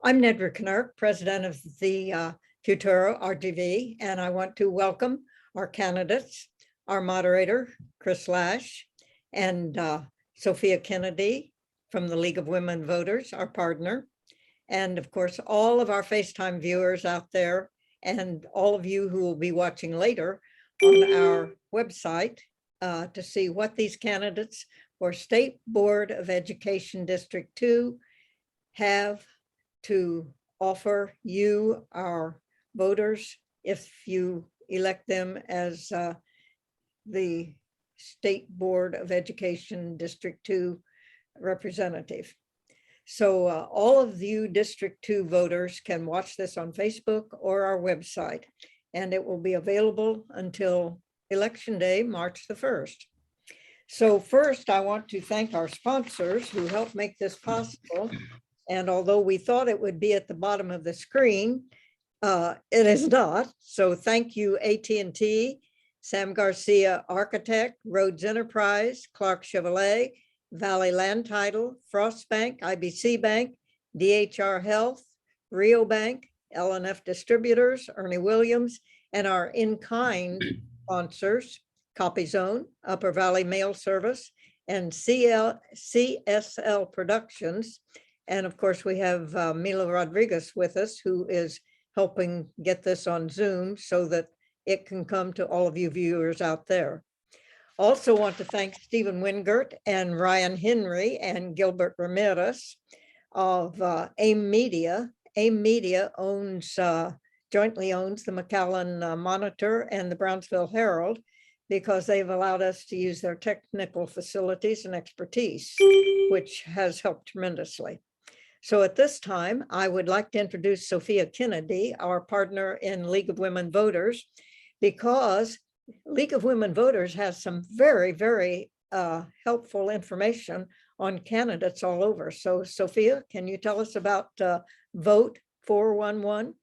I'm Nedra Knurk, president of the Futuro RGV, and I want to welcome our candidates, our moderator, Chris Lash, and Sophia Kennedy from the League of Women Voters, our partner, and of course, all of our FaceTime viewers out there, and all of you who will be watching later on our website to see what these candidates for State Board of Education District 2 have to offer you, our voters, if you elect them as the State Board of Education District 2 representative. So all of you District 2 voters can watch this on Facebook or our website, and it will be available until Election Day, March the 1st. So first, I want to thank our sponsors who helped make this possible. And although we thought it would be at the bottom of the screen, it is not. So thank you, AT&T, Sam Garcia Architect, Rhodes Enterprise, Clark Chevrolet, Valley Land Title, Frost Bank, IBC Bank, DHR Health, Rio Bank, LNF Distributors, Ernie Williams, and our in-kind sponsors, Copy Zone, Upper Valley Mail Service, and CSL Productions. And of course, we have Mila Rodriguez with us, who is helping get this on Zoom so that it can come to all of you viewers out there. Also want to thank Stephen Wingert and Ryan Henry and Gilbert Ramirez of AIM Media. AIM Media jointly owns the McAllen Monitor and the Brownsville Herald, because they've allowed us to use their technical facilities and expertise, which has helped tremendously. So at this time, I would like to introduce Sophia Kennedy, our partner in League of Women Voters, because League of Women Voters has some very, very helpful information on candidates all over. So Sophia, can you tell us about Vote 411?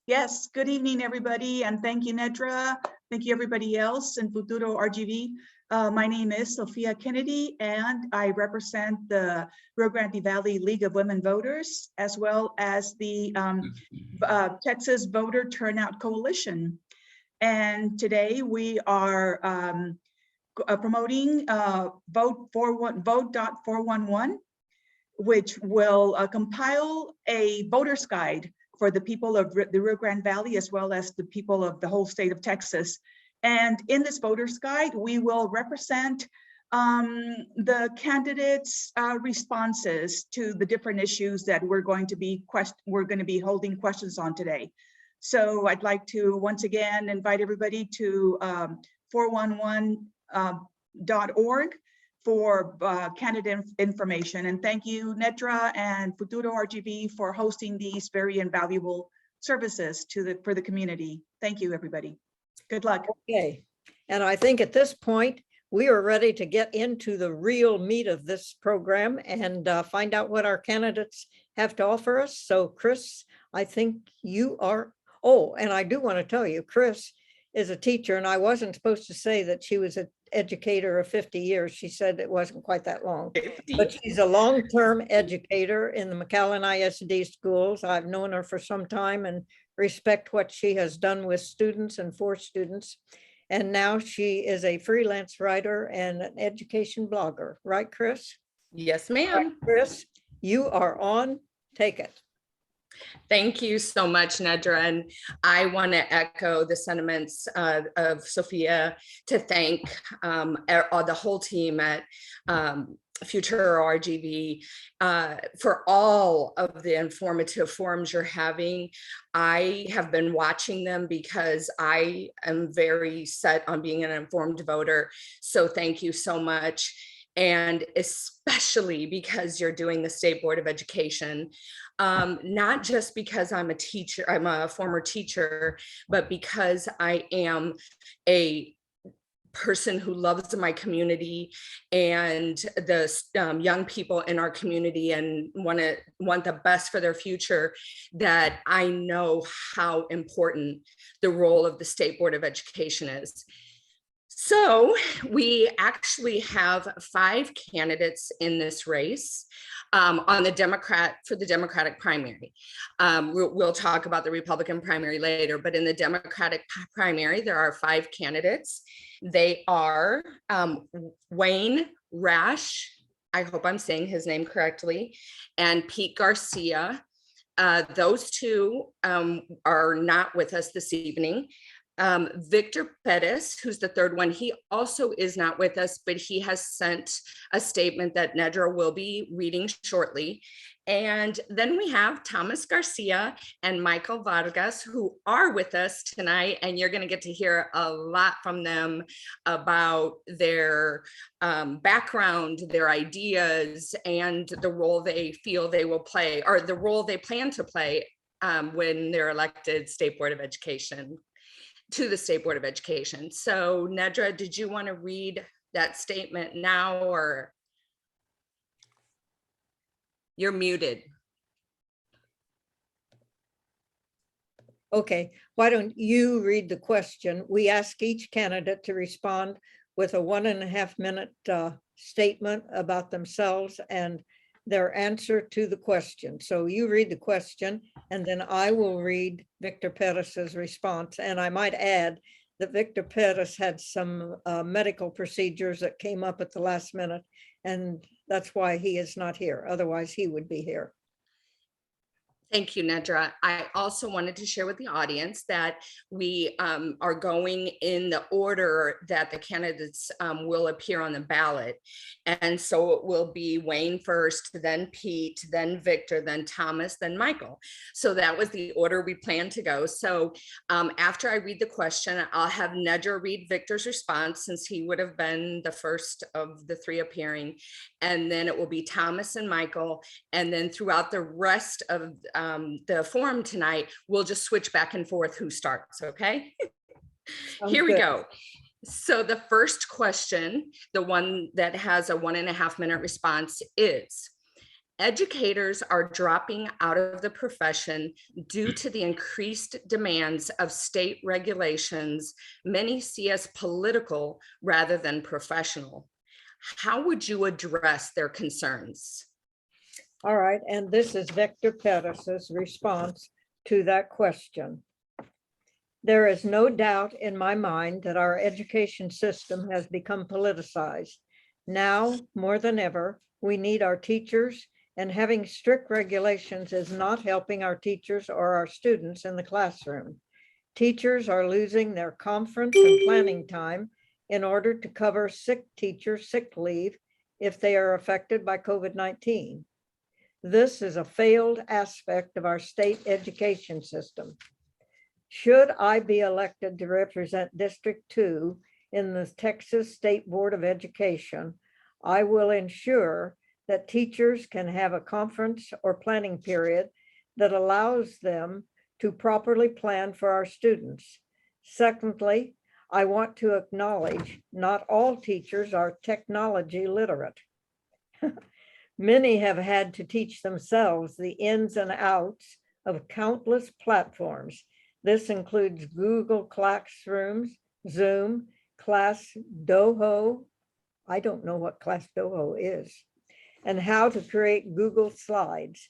Yes, good evening, everybody, and thank you, Nedra. Thank you, everybody else in Futuro RGV. My name is Sophia Kennedy, and I represent the Rio Grande Valley League of Women Voters, as well as the Texas Voter Turnout Coalition. And today we are promoting Vote.411, which will compile a voter's guide for the people of the Rio Grande Valley, as well as the people of the whole state of Texas. And in this voter's guide, we will represent the candidates' responses to the different issues that we're going to be holding questions on today. So I'd like to once again invite everybody to 411.org for candidate information. And thank you, Nedra and Futuro RGV, for hosting these very invaluable services for the community. Thank you, everybody. Good luck. Okay, and I think at this point, we are ready to get into the real meat of this program and find out what our candidates have to offer us. So Chris, I think you are, oh, and I do want to tell you, Chris is a teacher, and I wasn't supposed to say that she was an educator of 50 years. She said it wasn't quite that long, 50. But she's a long-term educator in the McAllen ISD schools. I've known her for some time and respect what she has done with students and for students. And now she is a freelance writer and an education blogger, right, Chris? Yes, ma'am. Right, Chris, you are on. Take it. Thank you so much, Nedra. And I want to echo the sentiments of Sophia to thank the whole team at Futuro RGV for all of the informative forums you're having. I have been watching them because I am very set on being an informed voter. So thank you so much. And especially because you're doing the State Board of Education, not just because I'm a teacher, I'm a former teacher, but because I am a person who loves my community and the young people in our community and want the best for their future, that I know how important the role of the State Board of Education is. So we actually have 5 candidates in this race. on the Democratic primary. We'll talk about the Republican primary later, but in the Democratic primary, there are 5 candidates. They are Wayne Rash, I hope I'm saying his name correctly, and Pete Garcia. Those two are not with us this evening. Victor Pettis, who's the third one, he also is not with us, but he has sent a statement that Nedra will be reading shortly. And then we have Thomas Garcia and Michael Vargas, who are with us tonight, and you're going to get to hear a lot from them about their background, their ideas, and the role they feel they will play, or the role they plan to play when they're elected State Board of Education, to the State Board of Education. So Nedra, did you want to read that statement now, or you're muted? Okay, why don't you read the question? We ask each candidate to respond with a 1.5 minute statement about themselves and their answer to the question. So you read the question, and then I will read Victor Pettis's response. And I might add that Victor Pettis had some medical procedures that came up at the last minute, and that's why he is not here. Otherwise, he would be here. Thank you, Nedra. I also wanted to share with the audience that we are going in the order that the candidates will appear on the ballot. And so it will be Wayne first, then Pete, then Victor, then Thomas, then Michael. So that was the order we planned to go. So after I read the question, I'll have Nedra read Victor's response, since he would have been the first of the 3 appearing. And then it will be Thomas and Michael. And then throughout the rest of the forum tonight, we'll just switch back and forth who starts, okay? Here we go. So the first question, the one that has a 1.5 minute response, is: educators are dropping out of the profession due to the increased demands of state regulations. Many see as political rather than professional. How would you address their concerns? All right, and this is Victor Pettis's response to that question. There is no doubt in my mind that our education system has become politicized. Now, more than ever, we need our teachers, and having strict regulations is not helping our teachers or our students in the classroom. Teachers are losing their conference and planning time in order to cover sick teacher sick leave if they are affected by COVID-19. This is a failed aspect of our state education system. Should I be elected to represent District 2 in the Texas State Board of Education, I will ensure that teachers can have a conference or planning period that allows them to properly plan for our students. Secondly, I want to acknowledge not all teachers are technology literate. Many have had to teach themselves the ins and outs of countless platforms. This includes Google Classrooms, Zoom, ClassDojo. I don't know what ClassDojo is, and how to create Google Slides.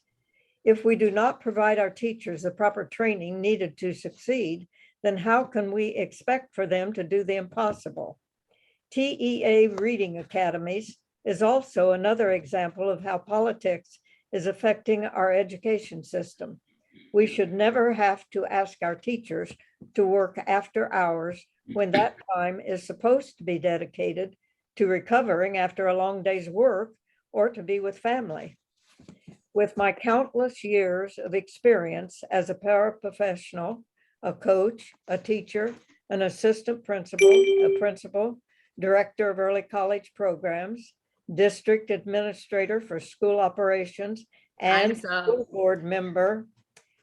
If we do not provide our teachers the proper training needed to succeed, then how can we expect for them to do the impossible? TEA Reading Academies is also another example of how politics is affecting our education system. We should never have to ask our teachers to work after hours when that time is supposed to be dedicated to recovering after a long day's work or to be with family. With my countless years of experience as a paraprofessional, a coach, a teacher, an assistant principal, a principal, director of early college programs, district administrator for school operations, and school board member,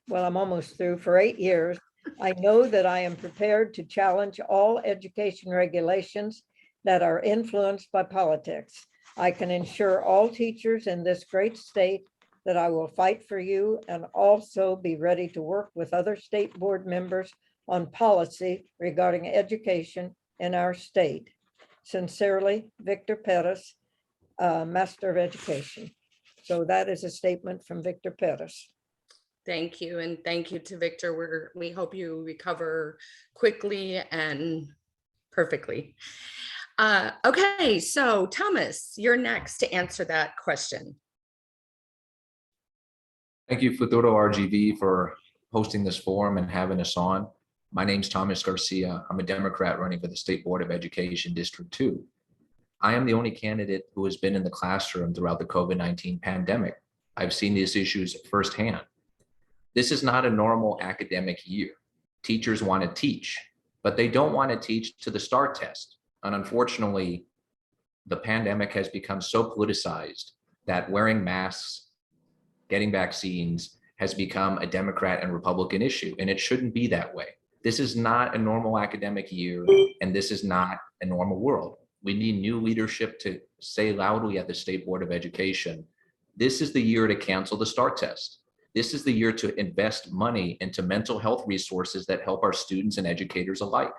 well, I'm almost through, for 8 years, I know that I am prepared to challenge all education regulations that are influenced by politics. I can ensure all teachers in this great state that I will fight for you and also be ready to work with other state board members on policy regarding education in our state. Sincerely, Victor Pettis, Master of Education. So that is a statement from Victor Perez. Thank you. And thank you to Victor. We hope you recover quickly and perfectly. Okay, so Thomas, you're next to answer that question. Thank you, Futuro RGV, for hosting this forum and having us on. My name's Thomas Garcia. I'm a Democrat running for the State Board of Education District 2. I am the only candidate who has been in the classroom throughout the COVID-19 pandemic. I've seen these issues firsthand. This is not a normal academic year. Teachers want to teach, but they don't want to teach to the STAR test. And unfortunately, the pandemic has become so politicized that wearing masks, getting vaccines has become a Democrat and Republican issue, and it shouldn't be that way. This is not a normal academic year, and this is not a normal world. We need new leadership to say loudly at the State Board of Education, this is the year to cancel the STAR test. This is the year to invest money into mental health resources that help our students and educators alike.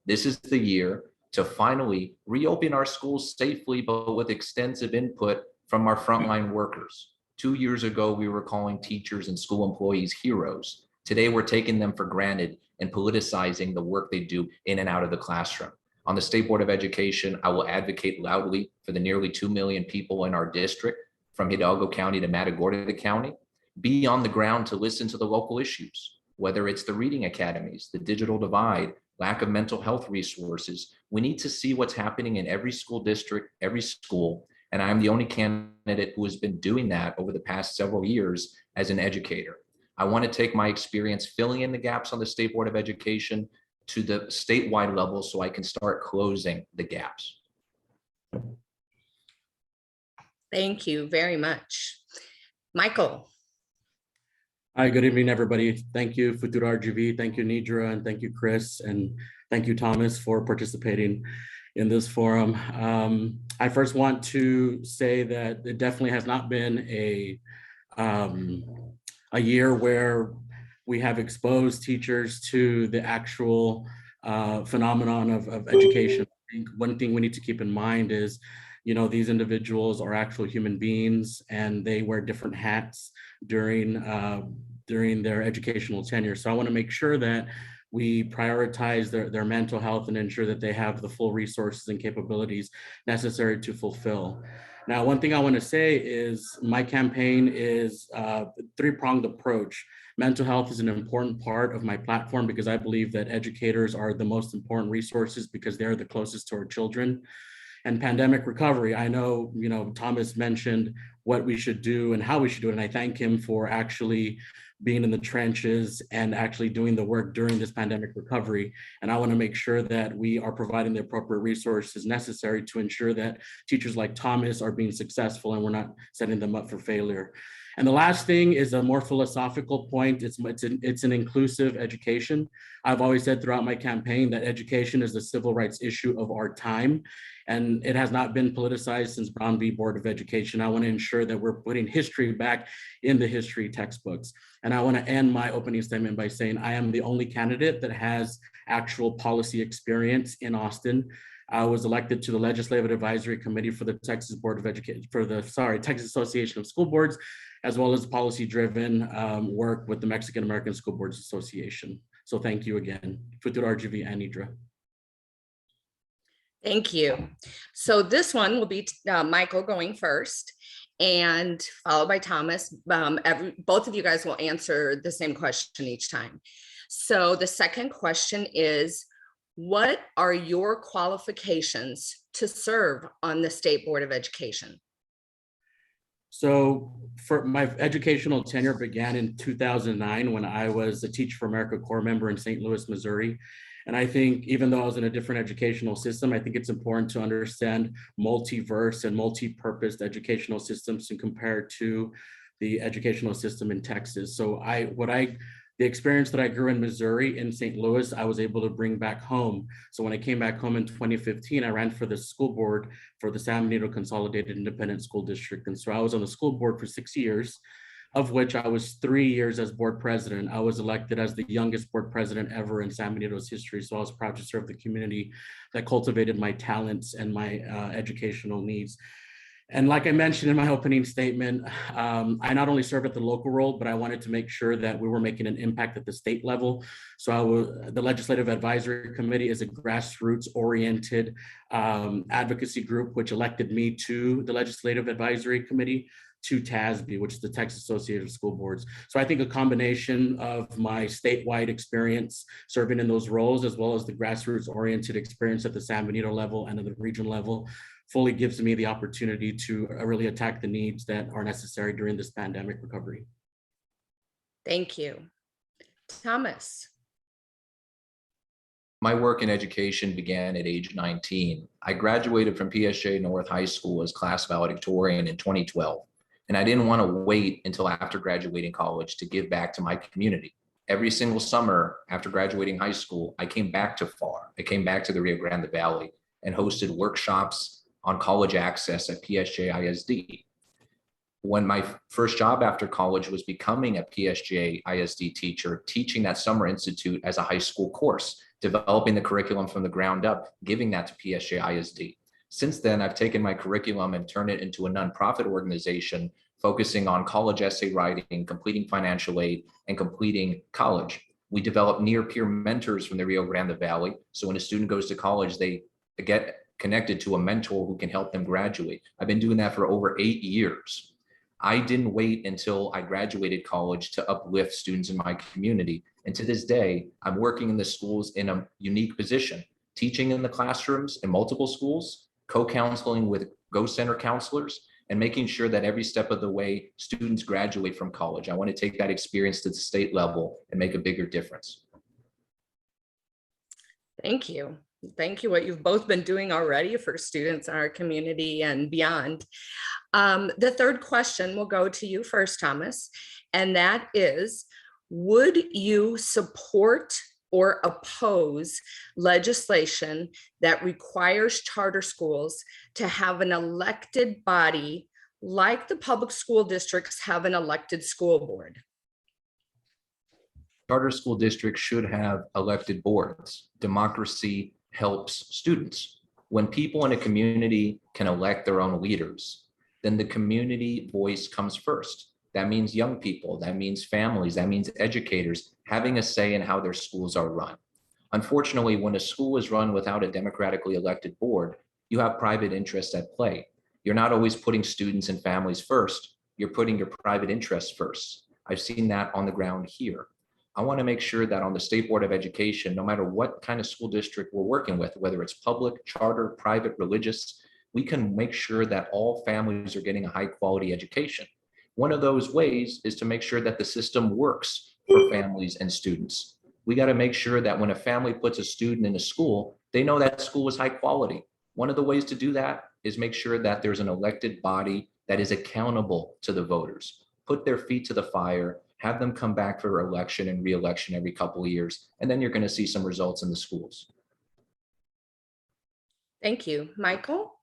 This is the year to finally reopen our schools safely, but with extensive input from our frontline workers. 2 years ago, we were calling teachers and school employees heroes. Today, we're taking them for granted and politicizing the work they do in and out of the classroom. On the State Board of Education, I will advocate loudly for the nearly 2 million people in our district, from Hidalgo County to Matagorda County, be on the ground to listen to the local issues, whether it's the reading academies, the digital divide, lack of mental health resources. We need to see what's happening in every school district, every school. And I'm the only candidate who has been doing that over the past several years as an educator. I want to take my experience filling in the gaps on the State Board of Education to the statewide level so I can start closing the gaps. Thank you very much. Michael. Hi, good evening, everybody. Thank you, Futuro RGV. Thank you, Nidra, and thank you, Chris, and thank you, Thomas, for participating in this forum. I first want to say that it definitely has not been a year where we have exposed teachers to the actual phenomenon of education. I think one thing we need to keep in mind is, you know, these individuals are actual human beings and they wear different hats during their educational tenure. So I want to make sure that we prioritize their mental health and ensure that they have the full resources and capabilities necessary to fulfill. Now, one thing I want to say is my campaign is a three-pronged approach. Mental health is an important part of my platform because I believe that educators are the most important resources because they're the closest to our children. And pandemic recovery, I know, you know, Thomas mentioned what we should do and how we should do it. And I thank him for actually being in the trenches and actually doing the work during this pandemic recovery. And I want to make sure that we are providing the appropriate resources necessary to ensure that teachers like Thomas are being successful and we're not setting them up for failure. And the last thing is a more philosophical point. It's an inclusive education. I've always said throughout my campaign that education is the civil rights issue of our time. And it has not been politicized since Brown v. Board of Education. I want to ensure that we're putting history back in the history textbooks. And I want to end my opening statement by saying I am the only candidate that has actual policy experience in Austin. I was elected to the Legislative Advisory Committee for the Texas Board of Education, Texas Association of School Boards, as well as policy-driven work with the Mexican American School Boards Association. So thank you again. Futuro RGV and Nidra. Thank you. So this one will be Michael going first and followed by Thomas. Both of you guys will answer the same question each time. So the second question is, what are your qualifications to serve on the State Board of Education? So for my educational tenure began in 2009 when I was a Teach for America Corps member in St. Louis, Missouri. And I think even though I was in a different educational system, I think it's important to understand multiverse and multi-purposed educational systems and compare to the educational system in Texas. So the experience that I grew in Missouri, in St. Louis, I was able to bring back home. So when I came back home in 2015, I ran for the school board for the San Benito Consolidated Independent School District. And so I was on the school board for 6 years, of which I was 3 years as board president. I was elected as the youngest board president ever in San Benito's history. So I was proud to serve the community that cultivated my talents and my educational needs. And like I mentioned in my opening statement, I not only served at the local role, but I wanted to make sure that we were making an impact at the state level. So the Legislative Advisory Committee is a grassroots-oriented advocacy group, which elected me to the Legislative Advisory Committee, to TASB, which is the Texas Association of School Boards. So I think a combination of my statewide experience serving in those roles, as well as the grassroots-oriented experience at the San Benito level and at the regional level, fully gives me the opportunity to really attack the needs that are necessary during this pandemic recovery. Thank you. Thomas. My work in education began at age 19. I graduated from PSJ North High School as class valedictorian in 2012. And I didn't want to wait until after graduating college to give back to my community. Every single summer after graduating high school, I came back to FAR. I came back to the Rio Grande Valley and hosted workshops on college access at PSJ ISD. When my first job after college was becoming a PSJ ISD teacher, teaching that summer institute as a high school course, developing the curriculum from the ground up, giving that to PSJ ISD. Since then, I've taken my curriculum and turned it into a nonprofit organization focusing on college essay writing, completing financial aid, and completing college. We develop near-peer mentors from the Rio Grande Valley. So when a student goes to college, they get connected to a mentor who can help them graduate. I've been doing that for over 8 years. I didn't wait until I graduated college to uplift students in my community. And to this day, I'm working in the schools in a unique position, teaching in the classrooms in multiple schools, co-counseling with Go Center counselors, and making sure that every step of the way students graduate from college. I want to take that experience to the state level and make a bigger difference. Thank you. Thank you, what you've both been doing already for students in our community and beyond. The third question will go to you first, Thomas, and that is, would you support or oppose legislation that requires charter schools to have an elected body like the public school districts have an elected school board? Charter school districts should have elected boards. Democracy helps students. When people in a community can elect their own leaders, then the community voice comes first. That means young people, that means families, that means educators having a say in how their schools are run. Unfortunately, when a school is run without a democratically elected board, you have private interests at play. You're not always putting students and families first, you're putting your private interests first. I've seen that on the ground here. I want to make sure that on the State Board of Education, no matter what kind of school district we're working with, whether it's public, charter, private, religious, we can make sure that all families are getting a high quality education. One of those ways is to make sure that the system works for families and students. We got to make sure that when a family puts a student in a school, they know that school is high quality. One of the ways to do that is make sure that there's an elected body that is accountable to the voters. Put their feet to the fire, have them come back for election and re-election every couple of years, and then you're going to see some results in the schools. Thank you. Michael?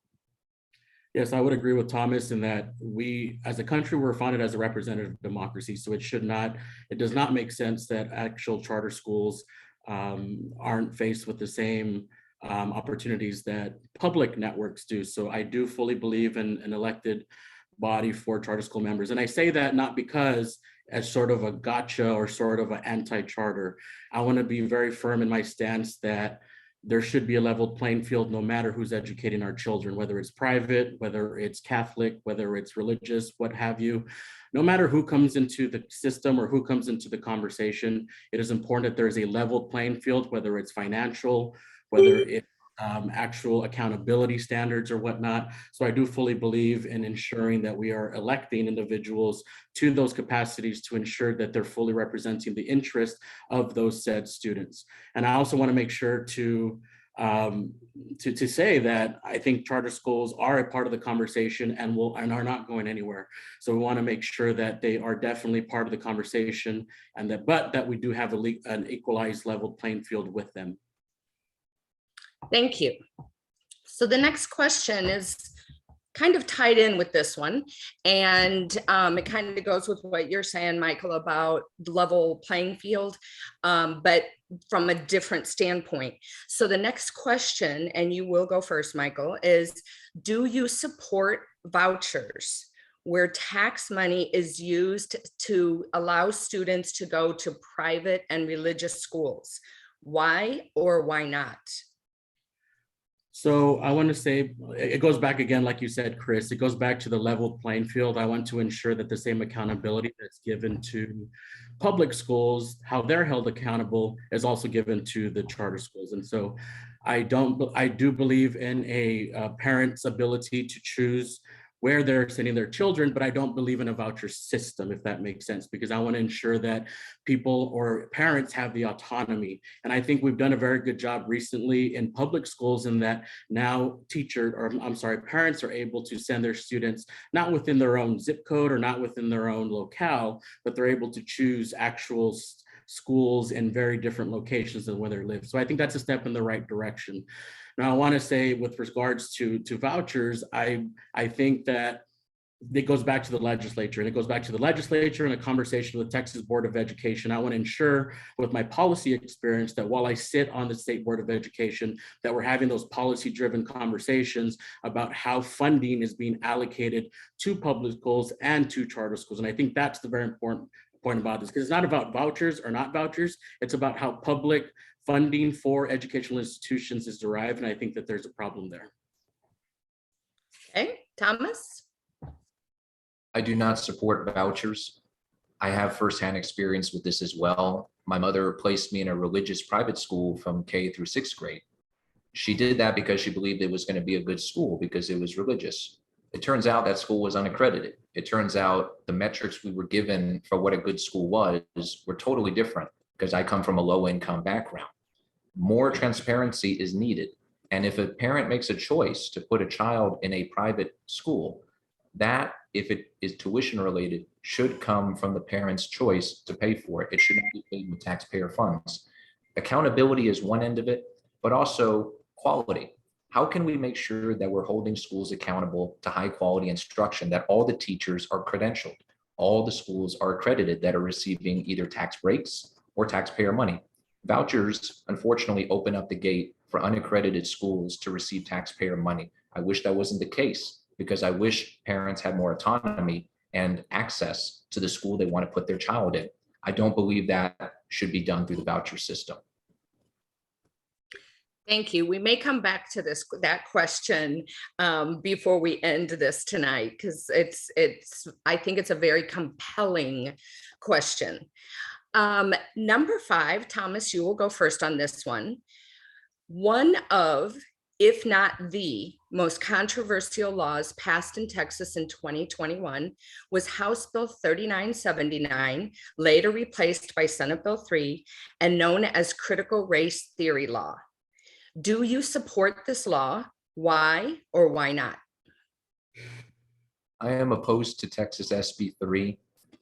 Yes, I would agree with Thomas in that we, as a country, we're founded as a representative democracy. So it does not make sense that actual charter schools aren't faced with the same opportunities that public networks do. So I do fully believe in an elected body for charter school members. And I say that not because as sort of a gotcha or sort of an anti-charter. I want to be very firm in my stance that there should be a leveled playing field no matter who's educating our children, whether it's private, whether it's Catholic, whether it's religious, what have you. No matter who comes into the system or who comes into the conversation, it is important that there's a leveled playing field, whether it's financial, whether it's actual accountability standards or whatnot. So I do fully believe in ensuring that we are electing individuals to those capacities to ensure that they're fully representing the interest of those said students. And I also want to make sure to say that I think charter schools are a part of the conversation and are not going anywhere. So we want to make sure that they are definitely part of the conversation, and that we do have an equalized leveled playing field with them. Thank you. So the next question is, kind of tied in with this one. And it kind of goes with what you're saying, Michael, about level playing field, but from a different standpoint. So the next question, and you will go first, Michael, is do you support vouchers where tax money is used to allow students to go to private and religious schools? Why or why not? So I want to say, it goes back again, like you said, Chris, it goes back to the level playing field. I want to ensure that the same accountability that's given to public schools, how they're held accountable, is also given to the charter schools. And so I do believe in a parent's ability to choose where they're sending their children, but I don't believe in a voucher system, if that makes sense, because I want to ensure that people or parents have the autonomy. And I think we've done a very good job recently in public schools in that now parents are able to send their students not within their own zip code or not within their own locale, but they're able to choose actual schools in very different locations than where they live. So I think that's a step in the right direction. Now, I want to say with regards to vouchers, I think that it goes back to the legislature, and it goes back to the legislature and a conversation with Texas Board of Education. I want to ensure with my policy experience that while I sit on the State Board of Education, that we're having those policy-driven conversations about how funding is being allocated to public schools and to charter schools. And I think that's the very important point about this, because it's not about vouchers or not vouchers. It's about how public funding for educational institutions is derived. And I think that there's a problem there. Okay, Thomas? I do not support vouchers. I have firsthand experience with this as well. My mother placed me in a religious private school from K through 6th grade. She did that because she believed it was going to be a good school because it was religious. It turns out that school was unaccredited. It turns out the metrics we were given for what a good school was were totally different because I come from a low-income background. More transparency is needed. And if a parent makes a choice to put a child in a private school, that, if it is tuition related, should come from the parent's choice to pay for it. It should not be paid with taxpayer funds. Accountability is one end of it, but also quality. How can we make sure that we're holding schools accountable to high quality instruction, that all the teachers are credentialed, all the schools are accredited that are receiving either tax breaks or taxpayer money? Vouchers, unfortunately, open up the gate for unaccredited schools to receive taxpayer money. I wish that wasn't the case, because I wish parents had more autonomy and access to the school they want to put their child in. I don't believe that should be done through the voucher system. Thank you. We may come back to that question before we end this tonight, because I think it's a very compelling question. Number 5, Thomas, you will go first on this one. One of, if not the most controversial laws passed in Texas in 2021 was House Bill 3979, later replaced by Senate Bill 3, and known as critical race theory law. Do you support this law? Why or why not? I am opposed to Texas SB 3.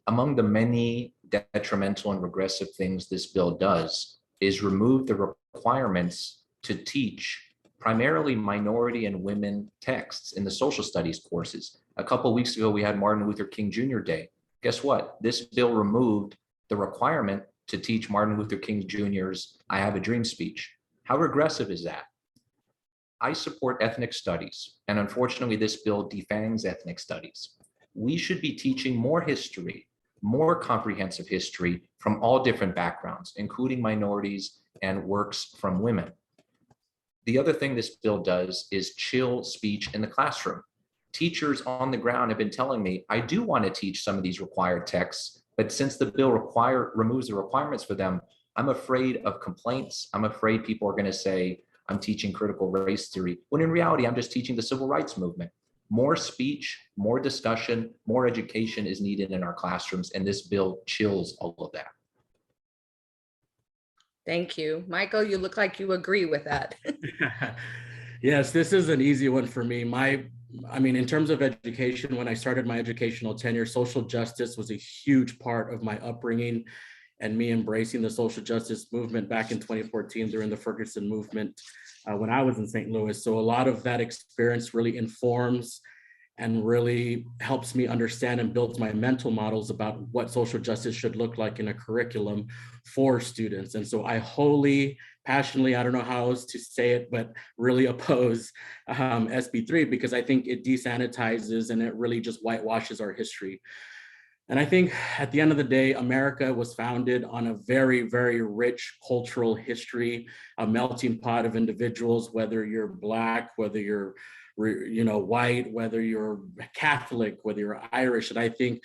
Among the many detrimental and regressive things this bill does is remove the requirements to teach primarily minority and women texts in the social studies courses. A couple of weeks ago, we had Martin Luther King Jr. Day. Guess what? This bill removed the requirement to teach Martin Luther King Jr.'s I Have a Dream speech. How regressive is that? I support ethnic studies, and unfortunately, this bill defangs ethnic studies. We should be teaching more history, more comprehensive history from all different backgrounds, including minorities and works from women. The other thing this bill does is chill speech in the classroom. Teachers on the ground have been telling me, I do want to teach some of these required texts, but since the bill removes the requirements for them, I'm afraid of complaints. I'm afraid people are going to say, I'm teaching critical race theory, when in reality, I'm just teaching the civil rights movement. More speech, more discussion, more education is needed in our classrooms, and this bill chills all of that. Thank you. Michael, you look like you agree with that. Yes, this is an easy one for me. In terms of education, when I started my educational tenure, social justice was a huge part of my upbringing and me embracing the social justice movement back in 2014 during the Ferguson movement when I was in St. Louis. So a lot of that experience really informs and really helps me understand and builds my mental models about what social justice should look like in a curriculum for students. And so I wholly, passionately, I don't know how else to say it, but really oppose SB3 because I think it desanitizes and it really just whitewashes our history. And I think at the end of the day, America was founded on a very, very rich cultural history, a melting pot of individuals, whether you're Black, whether you're white, whether you're Catholic, whether you're Irish. And I think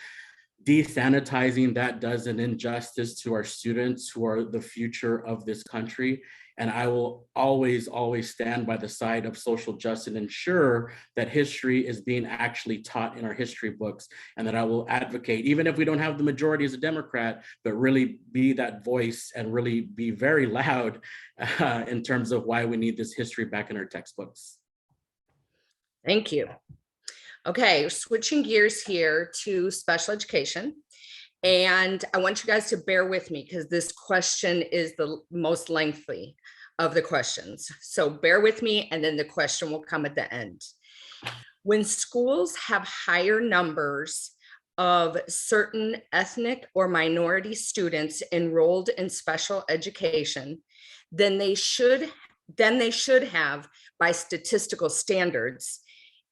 desanitizing that does an injustice to our students who are the future of this country. And I will always, always stand by the side of social justice and ensure that history is being actually taught in our history books, and that I will advocate, even if we don't have the majority as a Democrat, but really be that voice and really be very loud in terms of why we need this history back in our textbooks. Thank you. Okay, switching gears here to special education. And I want you guys to bear with me because this question is the most lengthy of the questions. So bear with me, and then the question will come at the end. When schools have higher numbers of certain ethnic or minority students enrolled in special education, then they should have, by statistical standards,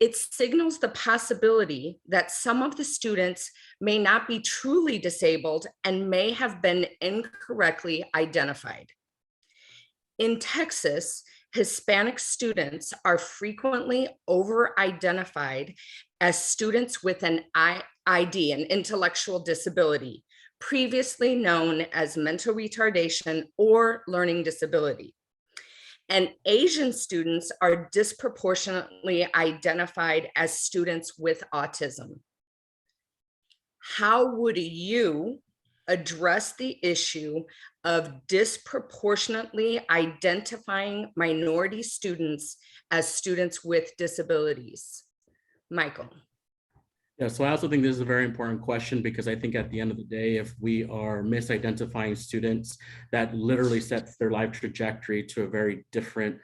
it signals the possibility that some of the students may not be truly disabled and may have been incorrectly identified. In Texas, Hispanic students are frequently over-identified as students with an ID, an intellectual disability, previously known as mental retardation or learning disability. And Asian students are disproportionately identified as students with autism. How would you address the issue of disproportionately identifying minority students as students with disabilities? Michael. Yeah, so I also think this is a very important question because I think at the end of the day, if we are misidentifying students, that literally sets their life trajectory to a very different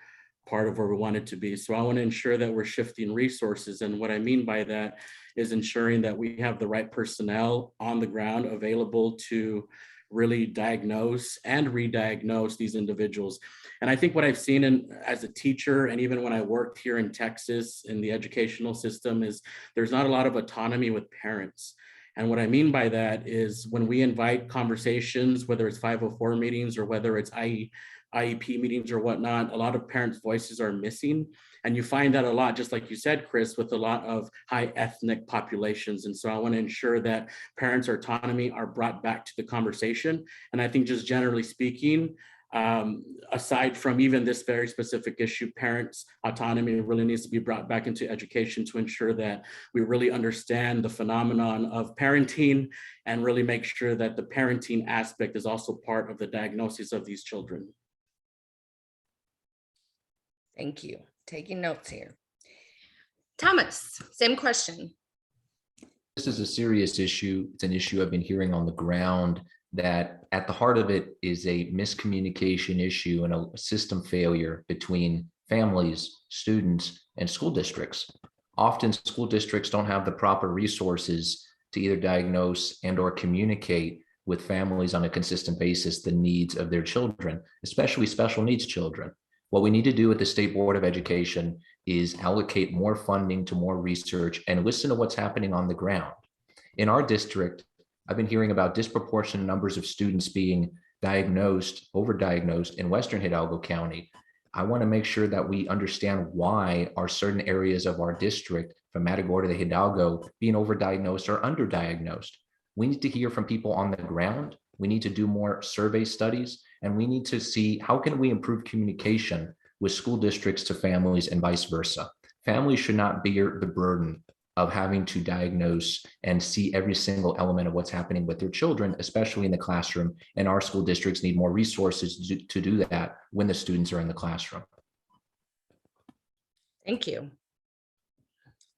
part of where we want it to be. So I want to ensure that we're shifting resources. And what I mean by that is ensuring that we have the right personnel on the ground available to really diagnose and re-diagnose these individuals. And I think what I've seen as a teacher, and even when I worked here in Texas in the educational system, is there's not a lot of autonomy with parents. And what I mean by that is when we invite conversations, whether it's 504 meetings or whether it's IEP meetings or whatnot, a lot of parents' voices are missing. And you find that a lot, just like you said, Chris, with a lot of high ethnic populations. And so I want to ensure that parents' autonomy are brought back to the conversation. And I think just generally speaking, aside from even this very specific issue, parents' autonomy really needs to be brought back into education to ensure that we really understand the phenomenon of parenting and really make sure that the parenting aspect is also part of the diagnosis of these children. Thank you. Taking notes here. Thomas, same question. This is a serious issue. It's an issue I've been hearing on the ground, that at the heart of it is a miscommunication issue and a system failure between families, students, and school districts. Often school districts don't have the proper resources to either diagnose and or communicate with families on a consistent basis the needs of their children, especially special needs children. What we need to do at the State Board of Education is allocate more funding to more research and listen to what's happening on the ground. In our district, I've been hearing about disproportionate numbers of students being diagnosed, overdiagnosed in Western Hidalgo County. I want to make sure that we understand why are certain areas of our district, from Matagorda to Hidalgo, being overdiagnosed or underdiagnosed. We need to hear from people on the ground. We need to do more survey studies, and we need to see how can we improve communication with school districts to families and vice versa. Families should not bear the burden of having to diagnose and see every single element of what's happening with their children, especially in the classroom. And our school districts need more resources to do that when the students are in the classroom. Thank you.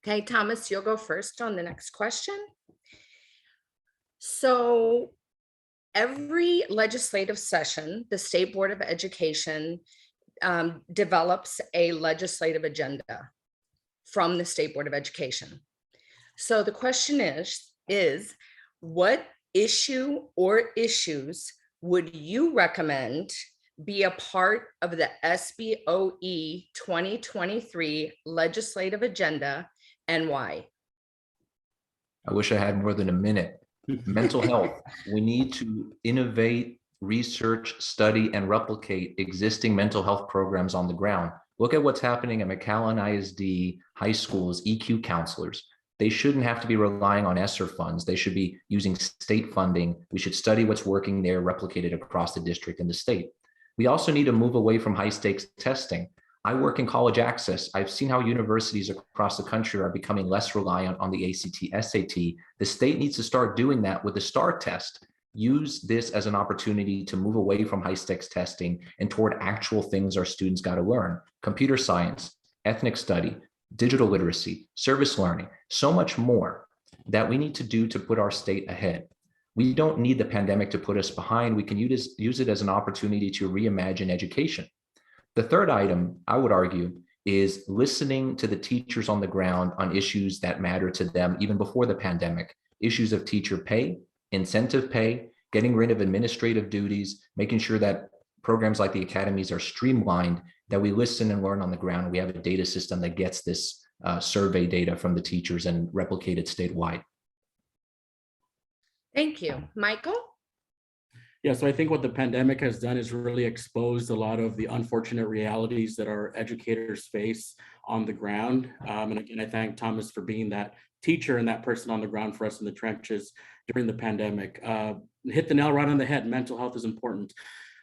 Okay, Thomas, you'll go first on the next question. So every legislative session, the State Board of Education develops a legislative agenda from the State Board of Education. So the question is what issue or issues would you recommend be a part of the SBOE 2023 legislative agenda and why? I wish I had more than a minute. Mental health. We need to innovate, research, study, and replicate existing mental health programs on the ground. Look at what's happening at McAllen ISD high schools, EQ counselors. They shouldn't have to be relying on ESSER funds. They should be using state funding. We should study what's working there, replicate it across the district and the state. We also need to move away from high stakes testing. I work in college access. I've seen how universities across the country are becoming less reliant on the ACT, SAT. The state needs to start doing that with the STAR test. Use this as an opportunity to move away from high stakes testing and toward actual things our students got to learn. Computer science, ethnic study, digital literacy, service learning, so much more that we need to do to put our state ahead. We don't need the pandemic to put us behind. We can use it as an opportunity to reimagine education. The third item, I would argue, is listening to the teachers on the ground on issues that matter to them even before the pandemic. Issues of teacher pay, incentive pay, getting rid of administrative duties, making sure that programs like the academies are streamlined, that we listen and learn on the ground. We have a data system that gets this survey data from the teachers and replicate it statewide. Thank you. Michael? Yeah, so I think what the pandemic has done is really exposed a lot of the unfortunate realities that our educators face on the ground. And again, I thank Thomas for being that teacher and that person on the ground for us in the trenches during the pandemic. Hit the nail right on the head. Mental health is important.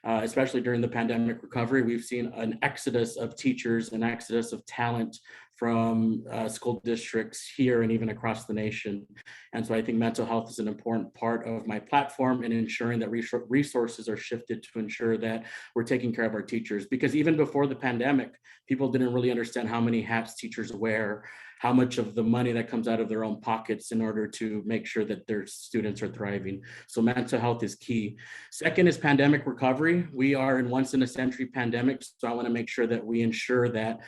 Especially during the pandemic recovery, we've seen an exodus of teachers, an exodus of talent from school districts here and even across the nation. And so I think mental health is an important part of my platform in ensuring that resources are shifted to ensure that we're taking care of our teachers. Because even before the pandemic, people didn't really understand how many hats teachers wear, how much of the money that comes out of their own pockets in order to make sure that their students are thriving. So mental health is key. Second is pandemic recovery. We are in once in a century pandemic. So I want to make sure that we ensure that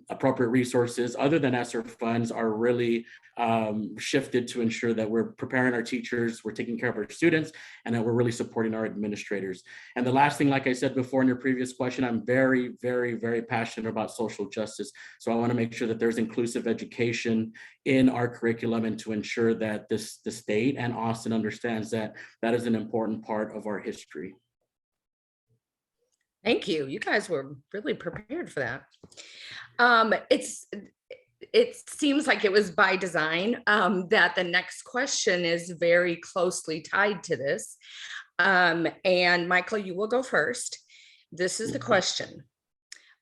appropriate resources other than ESSER funds are really shifted to ensure that we're preparing our teachers, we're taking care of our students, and that we're really supporting our administrators. And the last thing, like I said before in your previous question, I'm very, very, very passionate about social justice. So I want to make sure that there's inclusive education in our curriculum and to ensure that the state and Austin understands that that is an important part of our history. Thank you. You guys were really prepared for that. It seems like it was by design that the next question is very closely tied to this. And Michael, you will go first. This is the question.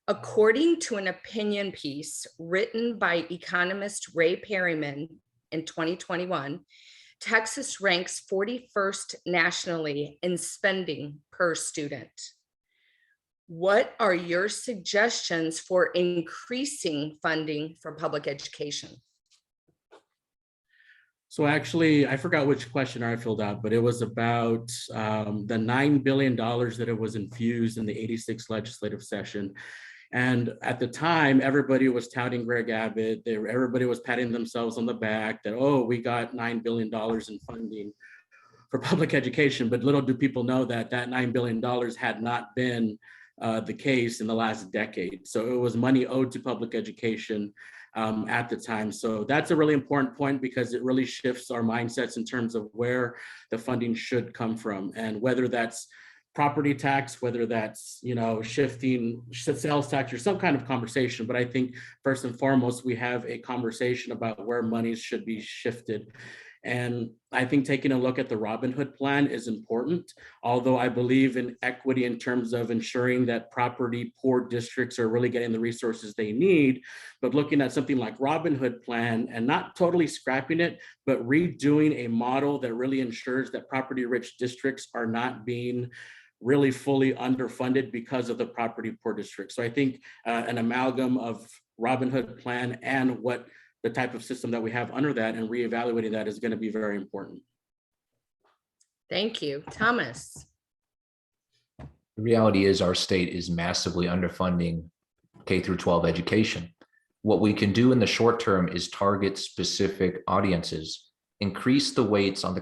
According to an opinion piece written by economist Ray Perryman in 2021, Texas ranks 41st nationally in spending per student. What are your suggestions for increasing funding for public education? So actually, I forgot which questionnaire I filled out, but it was about the $9 billion that it was infused in the 86th legislative session. And at the time, everybody was touting Greg Abbott. Everybody was patting themselves on the back that, oh, we got $9 billion in funding for public education. But little do people know that that $9 billion had not been the case in the last decade. So it was money owed to public education at the time. So that's a really important point because it really shifts our mindsets in terms of where the funding should come from, and whether that's property tax, whether that's, shifting sales tax or some kind of conversation. But I think first and foremost, we have a conversation about where monies should be shifted. And I think taking a look at the Robin Hood plan is important, although I believe in equity in terms of ensuring that property poor districts are really getting the resources they need. But looking at something like Robin Hood plan and not totally scrapping it, but redoing a model that really ensures that property rich districts are not being really fully underfunded because of the property poor districts. So I think an amalgam of Robin Hood plan and what the type of system that we have under that and reevaluating that is going to be very important. Thank you. Thomas. The reality is our state is massively underfunding K through 12 education. What we can do in the short term is target specific audiences, increase the weights on the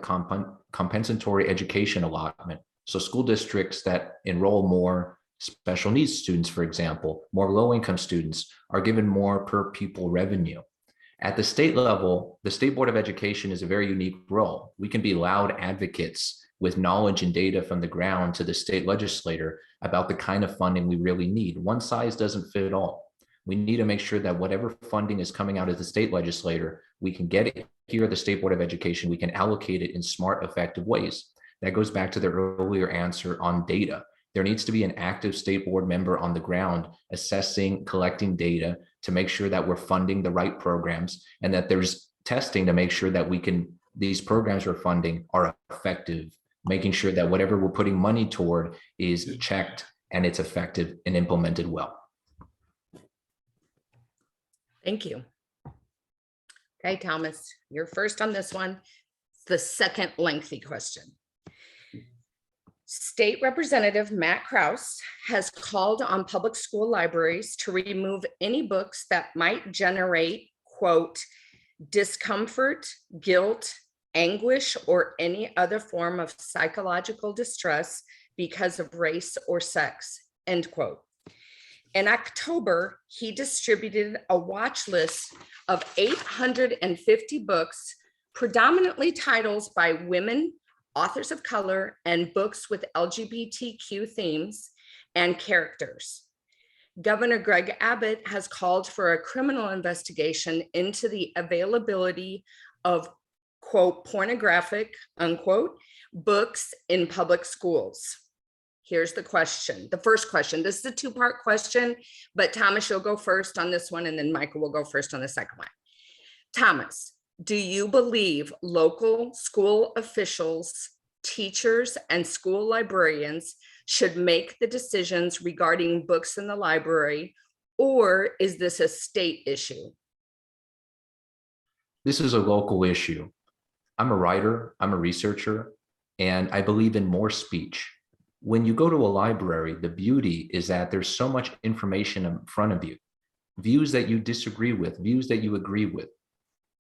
compensatory education allotment. So school districts that enroll more special needs students, for example, more low-income students, are given more per pupil revenue. At the state level, the State Board of Education is a very unique role. We can be loud advocates with knowledge and data from the ground to the state legislator about the kind of funding we really need. One size doesn't fit all. We need to make sure that whatever funding is coming out of the state legislator, we can get it here at the State Board of Education, we can allocate it in smart, effective ways. That goes back to the earlier answer on data. There needs to be an active state board member on the ground assessing, collecting data to make sure that we're funding the right programs and that there's testing to make sure that these programs we're funding are effective, making sure that whatever we're putting money toward is checked and it's effective and implemented well. Thank you. Okay, Thomas, you're first on this one. The second lengthy question. State Representative Matt Krause has called on public school libraries to remove any books that might generate, quote, discomfort, guilt, anguish, or any other form of psychological distress because of race or sex, end quote. In October, he distributed a watch list of 850 books, predominantly titles by women, authors of color, and books with LGBTQ themes and characters. Governor Greg Abbott has called for a criminal investigation into the availability of, quote, pornographic, unquote, books in public schools. Here's the question, the first question. This is a two-part question, but Thomas, you'll go first on this one, and then Michael will go first on the second one. Thomas, do you believe local school officials, teachers, and school librarians should make the decisions regarding books in the library, or is this a state issue? This is a local issue. I'm a writer, I'm a researcher, and I believe in more speech. When you go to a library, the beauty is that there's so much information in front of you, views that you disagree with, views that you agree with.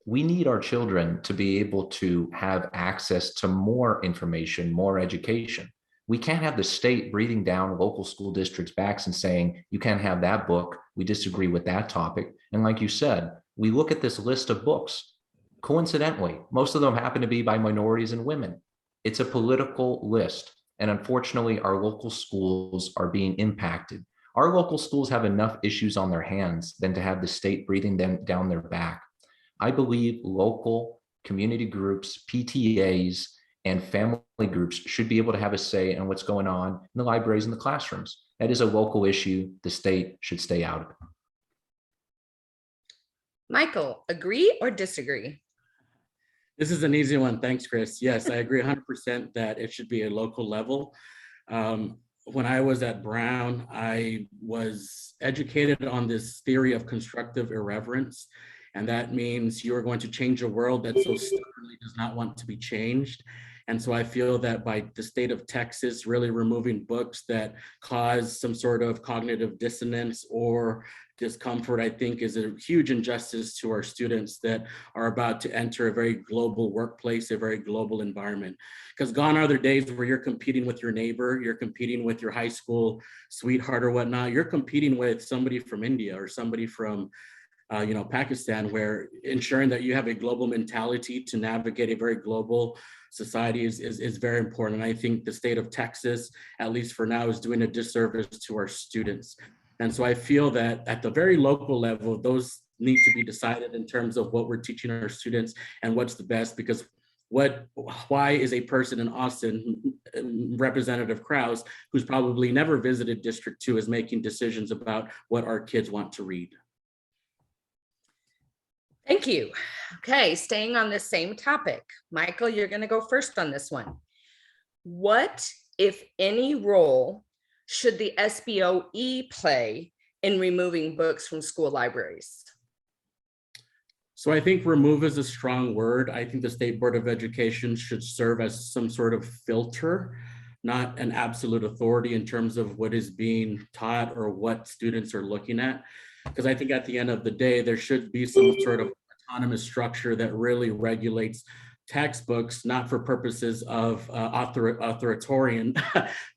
We need our children to be able to have access to more information, more education. We can't have the state breathing down local school districts' backs and saying, you can't have that book, we disagree with that topic. And like you said, we look at this list of books. Coincidentally, most of them happen to be by minorities and women. It's a political list. And unfortunately, our local schools are being impacted. Our local schools have enough issues on their hands than to have the state breathing them down their back. I believe local community groups, PTAs, and family groups should be able to have a say in what's going on in the libraries and the classrooms. That is a local issue. The state should stay out of it. Michael, agree or disagree? This is an easy one. Thanks, Chris. Yes, I agree 100% that it should be a local level. When I was at Brown, I was educated on this theory of constructive irreverence. And that means you're going to change a world that so stubbornly does not want to be changed. And so I feel that by the state of Texas really removing books that cause some sort of cognitive dissonance or discomfort, I think is a huge injustice to our students that are about to enter a very global workplace, a very global environment. Because gone are the days where you're competing with your neighbor, you're competing with your high school sweetheart or whatnot, you're competing with somebody from India or somebody from Pakistan, where ensuring that you have a global mentality to navigate a very global society is very important. And I think the state of Texas, at least for now, is doing a disservice to our students. And so I feel that at the very local level, those need to be decided in terms of what we're teaching our students and what's the best, because why is a person in Austin, Representative Krause, who's probably never visited District 2, is making decisions about what our kids want to read? Thank you. Okay, staying on the same topic. Michael, you're going to go first on this one. What, if any, role should the SBOE play in removing books from school libraries? So I think remove is a strong word. I think the State Board of Education should serve as some sort of filter, not an absolute authority in terms of what is being taught or what students are looking at. because I think at the end of the day, there should be some sort of autonomous structure that really regulates textbooks, not for purposes of authoritarian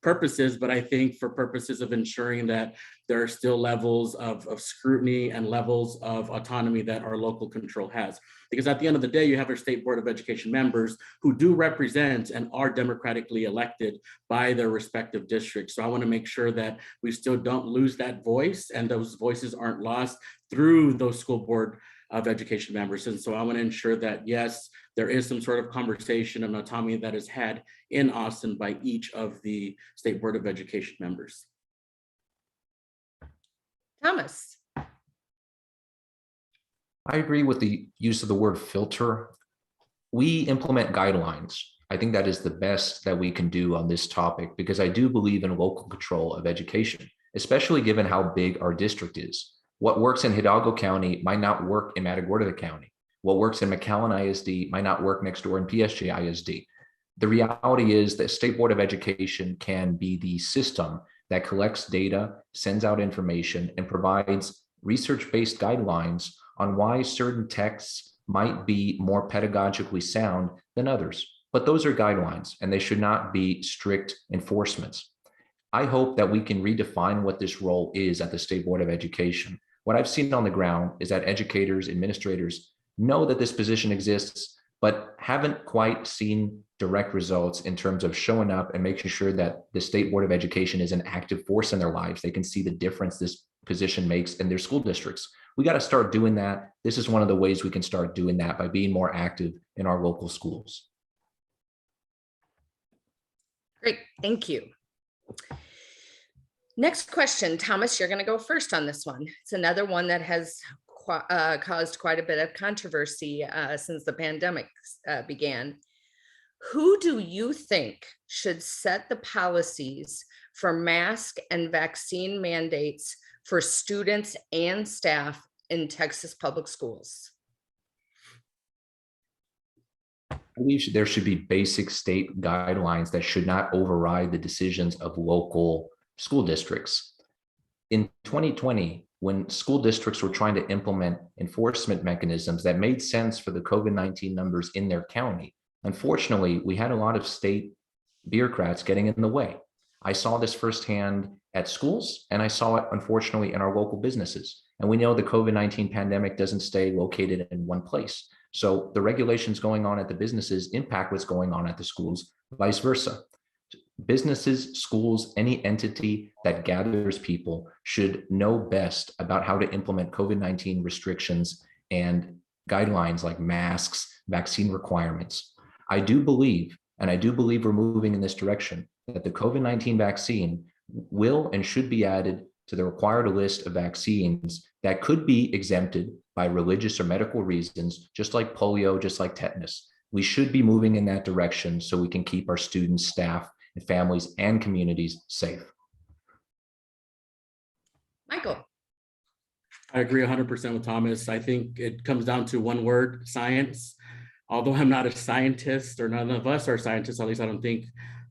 purposes, but I think for purposes of ensuring that there are still levels of scrutiny and levels of autonomy that our local control has. Because at the end of the day, you have our State Board of Education members who do represent and are democratically elected by their respective districts. So I want to make sure that we still don't lose that voice and those voices aren't lost through those school board of education members. And so I want to ensure that, yes, there is some sort of conversation and autonomy that is had in Austin by each of the State Board of Education members. Thomas. I agree with the use of the word filter. We implement guidelines. I think that is the best that we can do on this topic, because I do believe in local control of education, especially given how big our district is. What works in Hidalgo County might not work in Matagorda County. What works in McAllen ISD might not work next door in PSG ISD. The reality is that State Board of Education can be the system that collects data, sends out information, and provides research-based guidelines on why certain texts might be more pedagogically sound than others. But those are guidelines, and they should not be strict enforcements. I hope that we can redefine what this role is at the State Board of Education. What I've seen on the ground is that educators, administrators know that this position exists, but haven't quite seen direct results in terms of showing up and making sure that the State Board of Education is an active force in their lives. They can see the difference this position makes in their school districts. We got to start doing that. This is one of the ways we can start doing that, by being more active in our local schools. Great, thank you. Next question, Thomas, you're going to go first on this one. It's another one that has caused quite a bit of controversy since the pandemic began. Who do you think should set the policies for mask and vaccine mandates for students and staff in Texas public schools? I believe there should be basic state guidelines that should not override the decisions of local school districts. In 2020, when school districts were trying to implement enforcement mechanisms that made sense for the COVID-19 numbers in their county, unfortunately, we had a lot of state bureaucrats getting in the way. I saw this firsthand at schools, and I saw it, unfortunately, in our local businesses. And we know the COVID-19 pandemic doesn't stay located in one place. So the regulations going on at the businesses impact what's going on at the schools, vice versa. Businesses, schools, any entity that gathers people should know best about how to implement COVID-19 restrictions and guidelines like masks, vaccine requirements. I do believe we're moving in this direction, that the COVID-19 vaccine will and should be added to the required list of vaccines that could be exempted by religious or medical reasons, just like polio, just like tetanus. We should be moving in that direction so we can keep our students, staff, and families and communities safe. Michael. I agree 100% with Thomas. I think it comes down to one word: science. Although I'm not a scientist, or none of us are scientists, at least I don't think,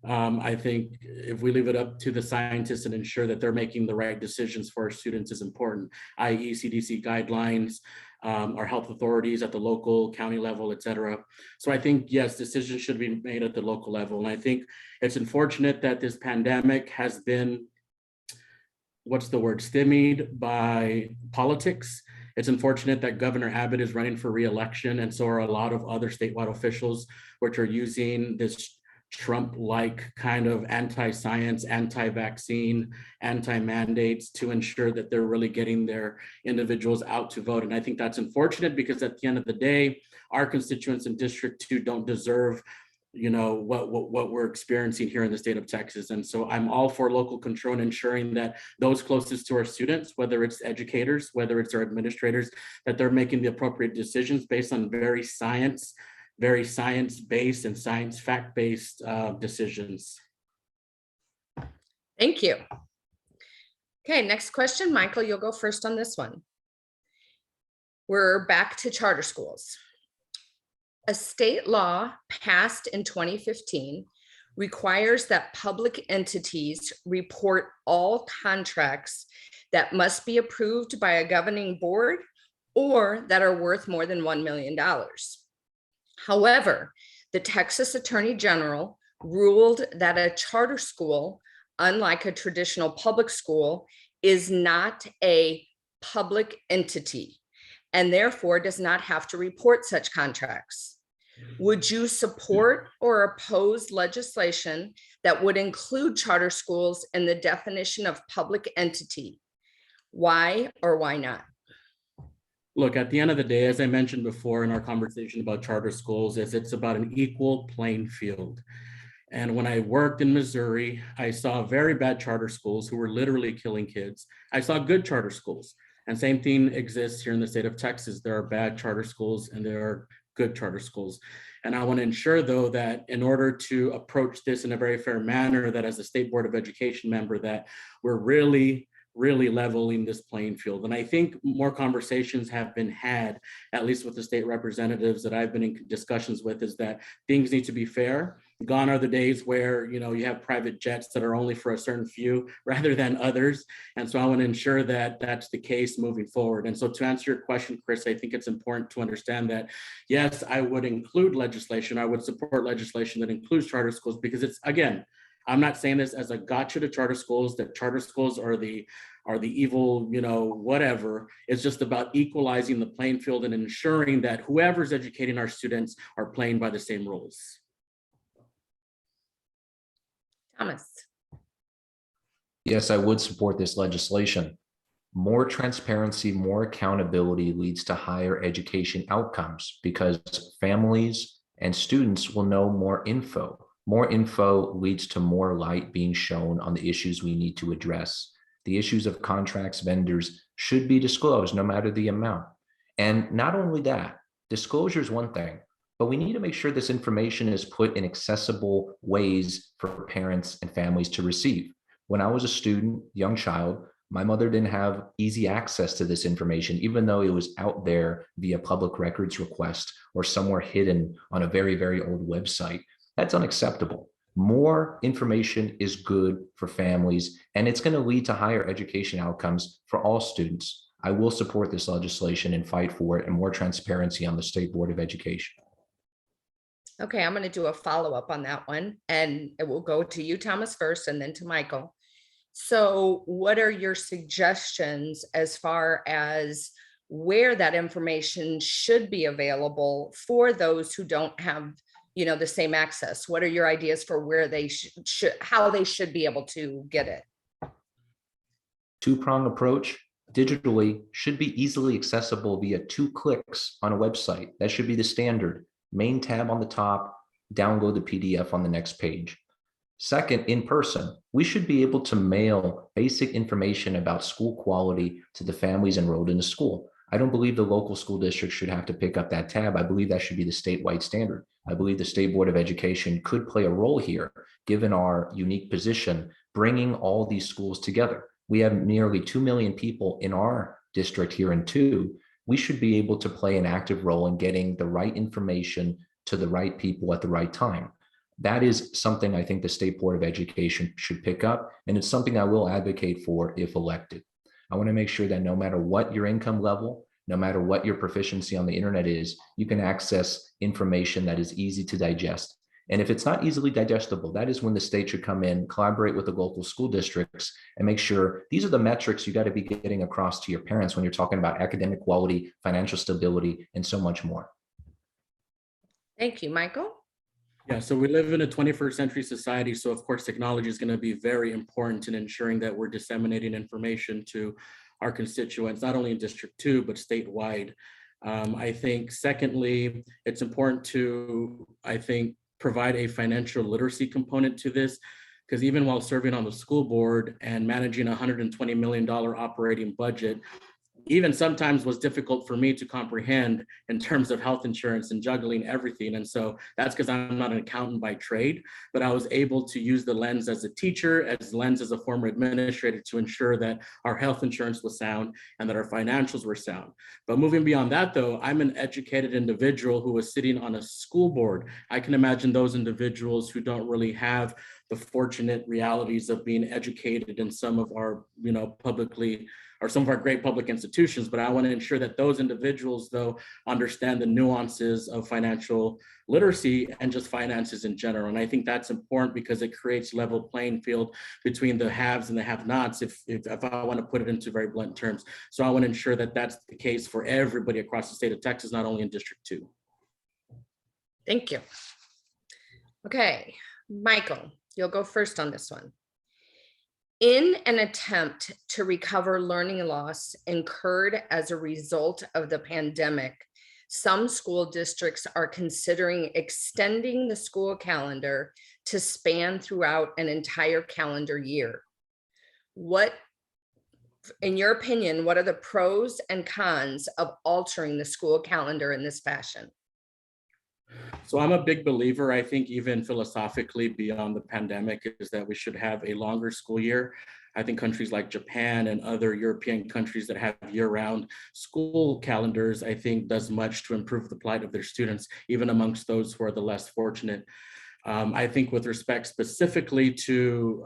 I think if we leave it up to the scientists and ensure that they're making the right decisions for our students is important, i.e. CDC guidelines, our health authorities at the local, county level, et cetera. So I think, yes, decisions should be made at the local level. And I think it's unfortunate that this pandemic has been, stymied by politics. It's unfortunate that Governor Abbott is running for re-election, and so are a lot of other statewide officials, which are using this Trump-like kind of anti-science, anti-vaccine, anti-mandates to ensure that they're really getting their individuals out to vote. And I think that's unfortunate, because at the end of the day, our constituents in District 2 don't deserve, what we're experiencing here in the state of Texas. And so I'm all for local control and ensuring that those closest to our students, whether it's educators, whether it's our administrators, that they're making the appropriate decisions based on very science-based and science fact-based decisions. Thank you. Okay, next question. Michael, you'll go first on this one. We're back to charter schools. A state law passed in 2015 requires that public entities report all contracts that must be approved by a governing board or that are worth more than $1 million. However, the Texas Attorney General ruled that a charter school, unlike a traditional public school, is not a public entity and therefore does not have to report such contracts. Would you support or oppose legislation that would include charter schools in the definition of public entity? Why or why not? Look, at the end of the day, as I mentioned before in our conversation about charter schools, is it's about an equal playing field. And when I worked in Missouri, I saw very bad charter schools who were literally killing kids. I saw good charter schools. And same thing exists here in the state of Texas. There are bad charter schools and there are good charter schools. And I want to ensure, though, that in order to approach this in a very fair manner, that as a State Board of Education member, that we're really leveling this playing field. And I think more conversations have been had, at least with the state representatives that I've been in discussions with, is that things need to be fair. Gone are the days where, you know, you have private jets that are only for a certain few rather than others. And so I want to ensure that that's the case moving forward. And so to answer your question, Chris, I think it's important to understand that, yes, I would include legislation. I would support legislation that includes charter schools, because it's, again, I'm not saying this as a gotcha to charter schools, that charter schools are the evil, you know, whatever. It's just about equalizing the playing field and ensuring that whoever's educating our students are playing by the same rules. Thomas. Yes, I would support this legislation. More transparency, more accountability leads to higher education outcomes because families and students will know more info. More info leads to more light being shown on the issues we need to address. The issues of contracts, vendors should be disclosed no matter the amount. And not only that, disclosure is one thing, but we need to make sure this information is put in accessible ways for parents and families to receive. When I was a student, young child, my mother didn't have easy access to this information, even though it was out there via public records request or somewhere hidden on a very, very old website. That's unacceptable. More information is good for families, and it's going to lead to higher education outcomes for all students. I will support this legislation and fight for it, and more transparency on the State Board of Education. Okay, I'm going to do a follow-up on that one, and it will go to you, Thomas, first, and then to Michael. So what are your suggestions as far as where that information should be available for those who don't have, you know, the same access? What are your ideas for where they should how they should be able to get it? Two-pronged approach. Digitally should be easily accessible via 2 clicks on a website. That should be the standard. Main tab on the top, download the PDF on the next page. Second, in person, we should be able to mail basic information about school quality to the families enrolled in the school. I don't believe the local school district should have to pick up that tab. I believe that should be the statewide standard. I believe the State Board of Education could play a role here, given our unique position, bringing all these schools together. We have nearly 2 million people in our district here in 2. We should be able to play an active role in getting the right information to the right people at the right time. That is something I think the State Board of Education should pick up, and it's something I will advocate for if elected. I want to make sure that no matter what your income level, no matter what your proficiency on the internet is, you can access information that is easy to digest. And if it's not easily digestible, that is when the state should come in, collaborate with the local school districts, and make sure these are the metrics you got to be getting across to your parents when you're talking about academic quality, financial stability, and so much more. Thank you, Michael. Yeah, so we live in a 21st century society. So of course, technology is going to be very important in ensuring that we're disseminating information to our constituents, not only in District 2, but statewide. I think secondly, it's important to, provide a financial literacy component to this, because even while serving on the school board and managing a $120 million operating budget, even sometimes was difficult for me to comprehend in terms of health insurance and juggling everything. And so that's because I'm not an accountant by trade, but I was able to use the lens as a teacher, as lens as a former administrator, to ensure that our health insurance was sound and that our financials were sound. But moving beyond that, though, I'm an educated individual who was sitting on a school board. I can imagine those individuals who don't really have the fortunate realities of being educated in some of our, publicly, or some of our great public institutions. But I want to ensure that those individuals, though, understand the nuances of financial literacy and just finances in general. And I think that's important because it creates level playing field between the haves and the have-nots, if I want to put it into very blunt terms. So I want to ensure that that's the case for everybody across the state of Texas, not only in District 2. Thank you. Okay, Michael, you'll go first on this one. In an attempt to recover learning loss incurred as a result of the pandemic, some school districts are considering extending the school calendar to span throughout an entire calendar year. What, in your opinion, what are the pros and cons of altering the school calendar in this fashion? So I'm a big believer, I think even philosophically beyond the pandemic, is that we should have a longer school year. I think countries like Japan and other European countries that have year-round school calendars, I think does much to improve the plight of their students, even amongst those who are the less fortunate. I think with respect specifically to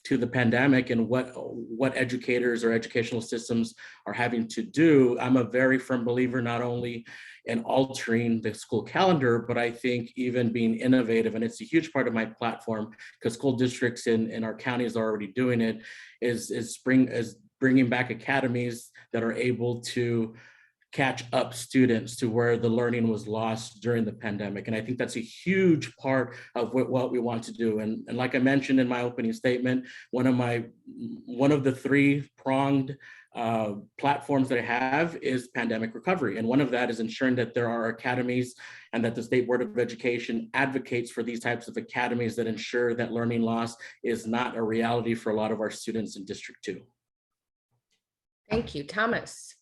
the pandemic and what educators or educational systems are having to do, I'm a very firm believer not only in altering the school calendar, but I think even being innovative, and it's a huge part of my platform because school districts in our counties are already doing it, is bringing back academies that are able to catch up students to where the learning was lost during the pandemic. And I think that's a huge part of what we want to do. And like I mentioned in my opening statement, one of the three-pronged platforms that I have is pandemic recovery. And one of that is ensuring that there are academies and that the State Board of Education advocates for these types of academies that ensure that learning loss is not a reality for a lot of our students in District 2. Thank you, Thomas.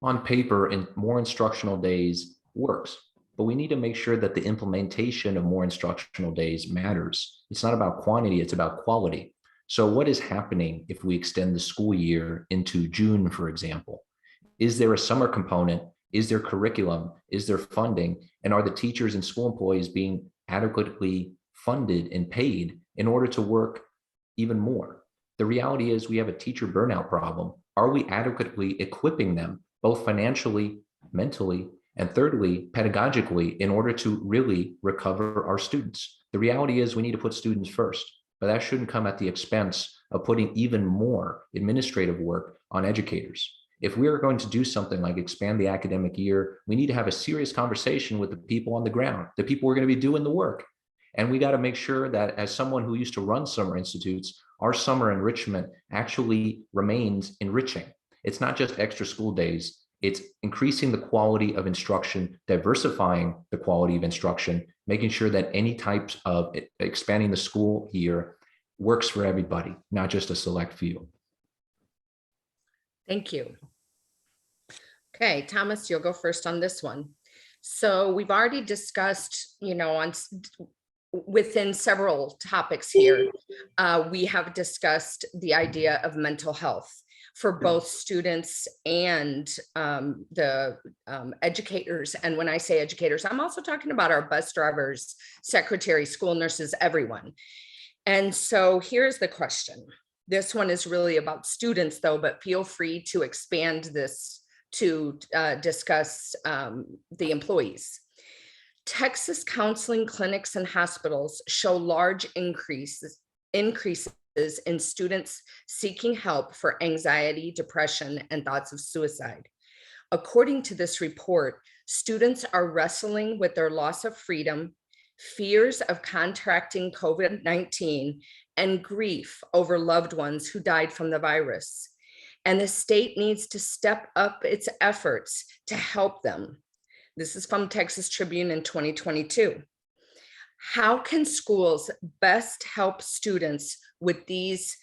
On paper, and more instructional days works, but we need to make sure that the implementation of more instructional days matters. It's not about quantity, it's about quality. So what is happening if we extend the school year into June, for example? Is there a summer component? Is there curriculum? Is there funding? And are the teachers and school employees being adequately funded and paid in order to work even more? The reality is we have a teacher burnout problem. Are we adequately equipping them, both financially, mentally, and thirdly, pedagogically, in order to really recover our students? The reality is we need to put students first, but that shouldn't come at the expense of putting even more administrative work on educators. If we are going to do something like expand the academic year, we need to have a serious conversation with the people on the ground, the people who are going to be doing the work. And we got to make sure that as someone who used to run summer institutes, our summer enrichment actually remains enriching. It's not just extra school days, it's increasing the quality of instruction, diversifying the quality of instruction, making sure that any types of expanding the school year works for everybody, not just a select few. Thank you. Okay, Thomas, you'll go first on this one. So we've already discussed, within several topics here, we have discussed the idea of mental health for both students and the educators. And when I say educators, I'm also talking about our bus drivers, secretaries, school nurses, everyone. And so here's the question. This one is really about students though, but feel free to expand this to discuss the employees. Texas counseling clinics and hospitals show large increases in students seeking help for anxiety, depression, and thoughts of suicide. According to this report, students are wrestling with their loss of freedom, fears of contracting COVID-19, and grief over loved ones who died from the virus. And the state needs to step up its efforts to help them. This is from Texas Tribune in 2022. How can schools best help students with these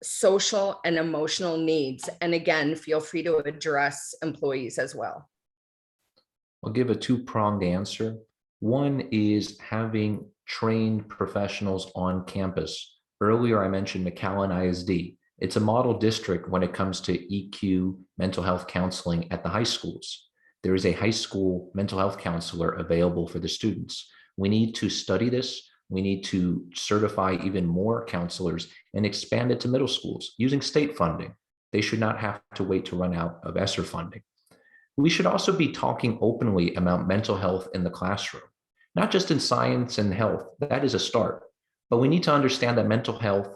social and emotional needs? And again, feel free to address employees as well. I'll give a two-pronged answer. One is having trained professionals on campus. Earlier, I mentioned McAllen ISD. It's a model district when it comes to EQ mental health counseling at the high schools. There is a high school mental health counselor available for the students. We need to study this. We need to certify even more counselors and expand it to middle schools using state funding. They should not have to wait to run out of ESSER funding. We should also be talking openly about mental health in the classroom, not just in science and health. That is a start, but we need to understand that mental health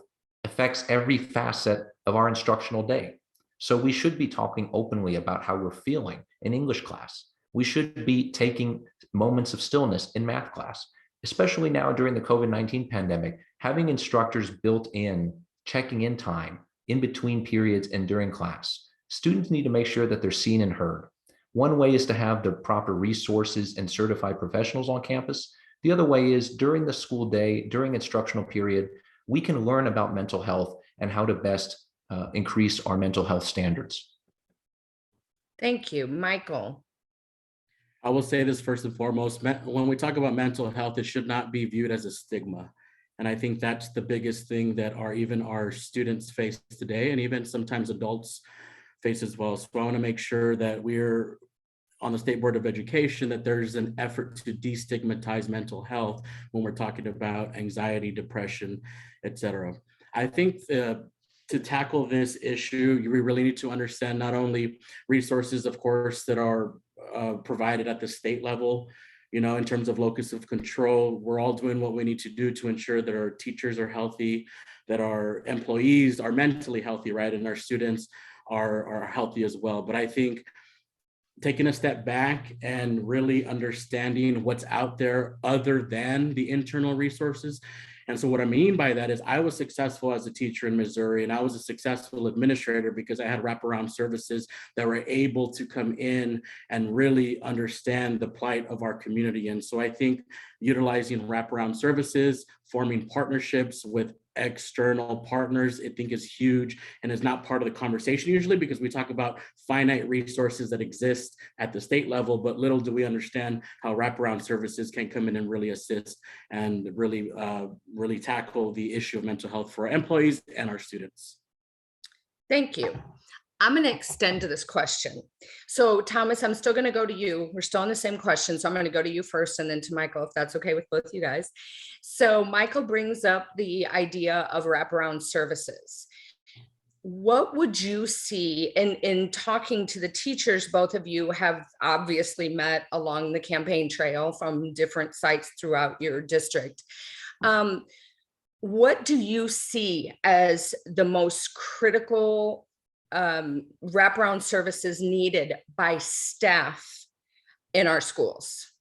affects every facet of our instructional day. So we should be talking openly about how we're feeling in English class. We should be taking moments of stillness in math class, especially now during the COVID-19 pandemic, having instructors built in checking in time in between periods and during class. Students need to make sure that they're seen and heard. One way is to have the proper resources and certified professionals on campus. The other way is during the school day, during instructional period, we can learn about mental health and how to best increase our mental health standards. Thank you, Michael. I will say this first and foremost, when we talk about mental health, it should not be viewed as a stigma. And I think that's the biggest thing that even our students face today, and even sometimes adults face as well. So I want to make sure that we're on the State Board of Education, that there's an effort to destigmatize mental health when we're talking about anxiety, depression, et cetera. I think to tackle this issue, we really need to understand not only resources, of course, that are provided at the state level, you know, in terms of locus of control. We're all doing what we need to do to ensure that our teachers are healthy, that our employees are mentally healthy, right? And our students are healthy as well. But I think taking a step back and really understanding what's out there other than the internal resources. And so what I mean by that is I was successful as a teacher in Missouri, and I was a successful administrator because I had wraparound services that were able to come in and really understand the plight of our community. And so I think utilizing wraparound services, forming partnerships with external partners, I think is huge and is not part of the conversation usually, because we talk about finite resources that exist at the state level, but little do we understand how wraparound services can come in and really assist and really tackle the issue of mental health for our employees and our students. Thank you. I'm going to extend to this question. So Thomas, I'm still going to go to you. We're still on the same question. So I'm going to go to you first and then to Michael, if that's okay with both you guys. So Michael brings up the idea of wraparound services. What would you see in talking to the teachers? Both of you have obviously met along the campaign trail from different sites throughout your district. What do you see as the most critical wraparound services needed by staff in our schools?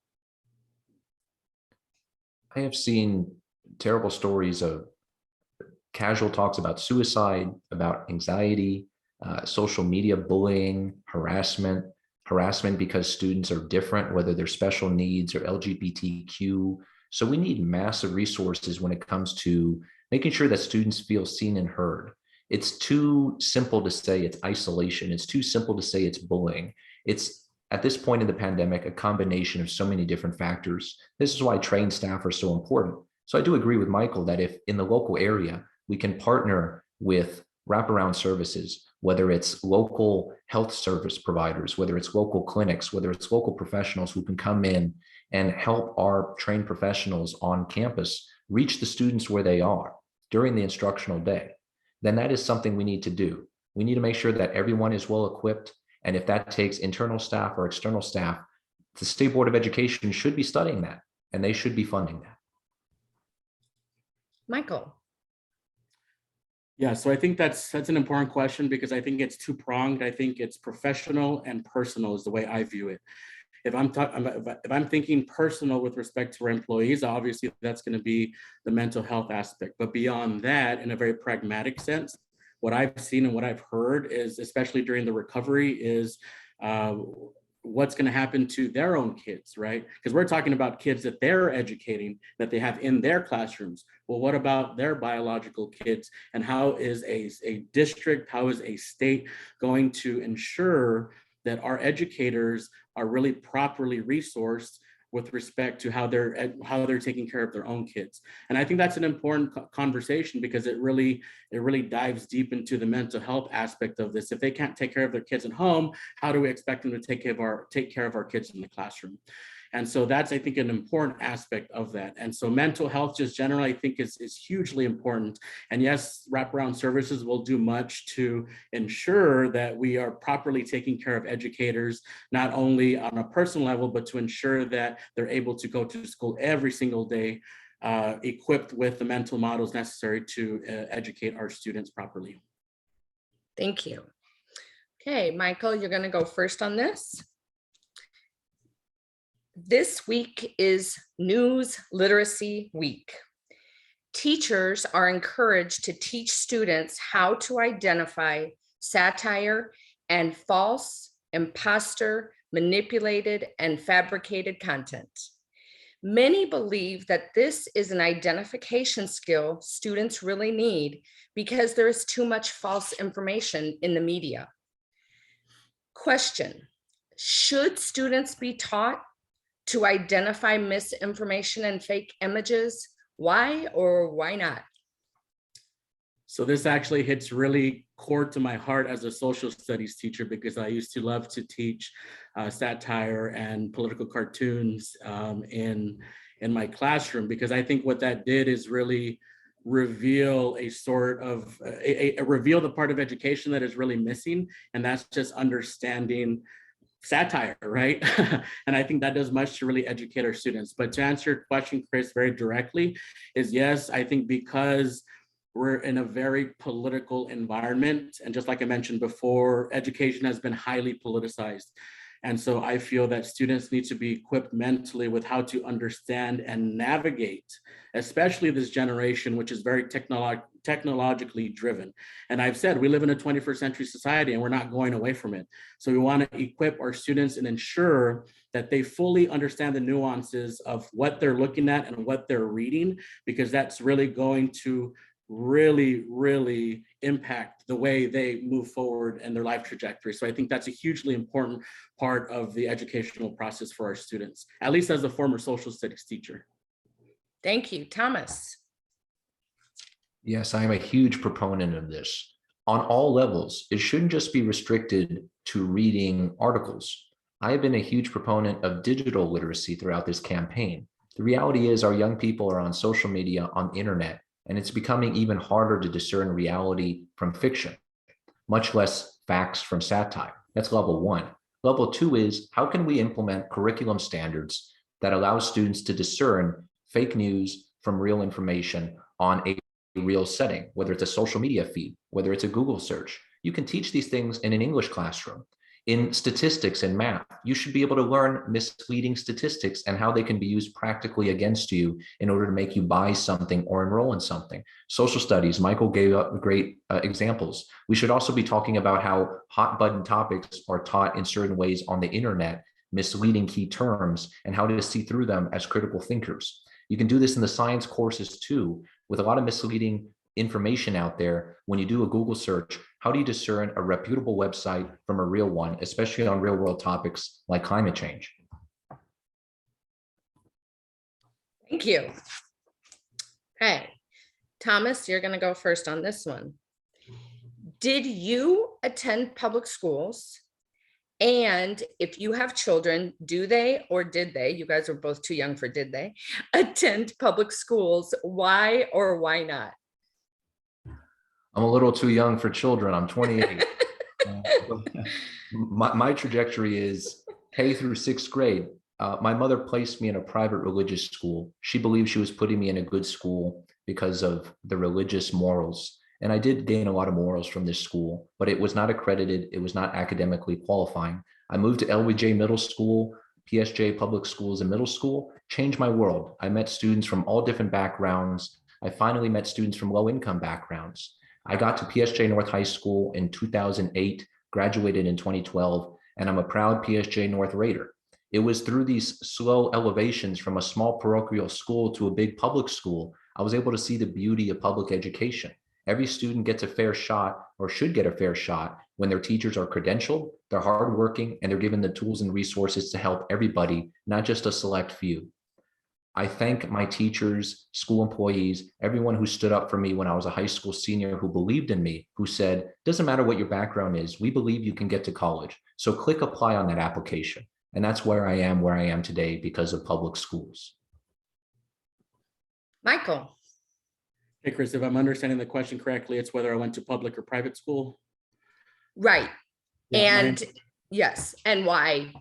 I have seen terrible stories of casual talks about suicide, about anxiety, social media bullying, harassment because students are different, whether they're special needs or LGBTQ. So we need massive resources when it comes to making sure that students feel seen and heard. It's too simple to say it's isolation. It's too simple to say it's bullying. It's, at this point in the pandemic, a combination of so many different factors. This is why trained staff are so important. So I do agree with Michael that if in the local area, we can partner with wraparound services, whether it's local health service providers, whether it's local clinics, whether it's local professionals who can come in and help our trained professionals on campus reach the students where they are during the instructional day, then that is something we need to do. We need to make sure that everyone is well equipped. And if that takes internal staff or external staff, the State Board of Education should be studying that and they should be funding that. Michael. Yeah, so I think that's an important question because I think it's two-pronged. I think it's professional and personal is the way I view it. If I'm thinking personal with respect to our employees, obviously that's going to be the mental health aspect. But beyond that, in a very pragmatic sense, what I've seen and what I've heard is, especially during the recovery, is what's going to happen to their own kids, right? Because we're talking about kids that they're educating, that they have in their classrooms. Well, what about their biological kids? And how is a district, how is a state going to ensure that our educators are really properly resourced with respect to how they're taking care of their own kids? And I think that's an important conversation, because it really dives deep into the mental health aspect of this. If they can't take care of their kids at home, how do we expect them to take care of our kids in the classroom? And so that's, I think, an important aspect of that. And so mental health just generally, I think, is hugely important. And yes, wraparound services will do much to ensure that we are properly taking care of educators, not only on a personal level, but to ensure that they're able to go to school every single day, equipped with the mental models necessary to educate our students properly. Thank you. Okay, Michael, you're going to go first on this. This week is News Literacy Week. Teachers are encouraged to teach students how to identify satire and false, imposter, manipulated, and fabricated content. Many believe that this is an identification skill students really need because there is too much false information in the media. Question: should students be taught to identify misinformation and fake images? Why or why not? So this actually hits really core to my heart as a social studies teacher, because I used to love to teach satire and political cartoons in my classroom, because I think what that did is really reveal a sort of reveal the part of education that is really missing, and that's just understanding satire, right? And I think that does much to really educate our students. But to answer your question, Chris, very directly, is yes, I think because we're in a very political environment, and just like I mentioned before, education has been highly politicized. And so I feel that students need to be equipped mentally with how to understand and navigate, especially this generation, which is very technologically driven. And I've said, we live in a 21st century society and we're not going away from it. So we want to equip our students and ensure that they fully understand the nuances of what they're looking at and what they're reading, because that's really going to really impact the way they move forward and their life trajectory. So I think that's a hugely important part of the educational process for our students, at least as a former social studies teacher. Thank you. Thomas. Yes, I am a huge proponent of this. On all levels, it shouldn't just be restricted to reading articles. I have been a huge proponent of digital literacy throughout this campaign. The reality is our young people are on social media, on the internet, and it's becoming even harder to discern reality from fiction, much less facts from satire. That's level one. Level two is, how can we implement curriculum standards that allow students to discern fake news from real information on a real setting, whether it's a social media feed, whether it's a Google search. You can teach these things in an English classroom. In statistics and math, you should be able to learn misleading statistics and how they can be used practically against you in order to make you buy something or enroll in something. Social studies, Michael gave up great examples. We should also be talking about how hot button topics are taught in certain ways on the internet, misleading key terms, and how to see through them as critical thinkers. You can do this in the science courses too, with a lot of misleading information out there. When you do a Google search, how do you discern a reputable website from a real one, especially on real world topics like climate change? Thank you. Okay, Thomas, you're going to go first on this one. Did you attend public schools? And if you have children, do they or did they, you guys are both too young for did they, attend public schools? Why or why not? I'm a little too young for children. I'm 28. My trajectory is K through sixth grade. My mother placed me in a private religious school. She believed she was putting me in a good school because of the religious morals. And I did gain a lot of morals from this school, but it was not accredited. It was not academically qualifying. I moved to LBJ Middle School, PSJ Public Schools in middle school, changed my world. I met students from all different backgrounds. I finally met students from low-income backgrounds. I got to PSJ North High School in 2008, graduated in 2012, and I'm a proud PSJ North Raider. It was through these slow elevations from a small parochial school to a big public school, I was able to see the beauty of public education. Every student gets a fair shot, or should get a fair shot, when their teachers are credentialed, they're hardworking, and they're given the tools and resources to help everybody, not just a select few. I thank my teachers, school employees, everyone who stood up for me when I was a high school senior, who believed in me, who said, doesn't matter what your background is, we believe you can get to college. So click apply on that application. And that's where I am today because of public schools. Michael. Hey, Chris, if I'm understanding the question correctly, it's whether I went to public or private school. Right. Yeah, And yes, and why?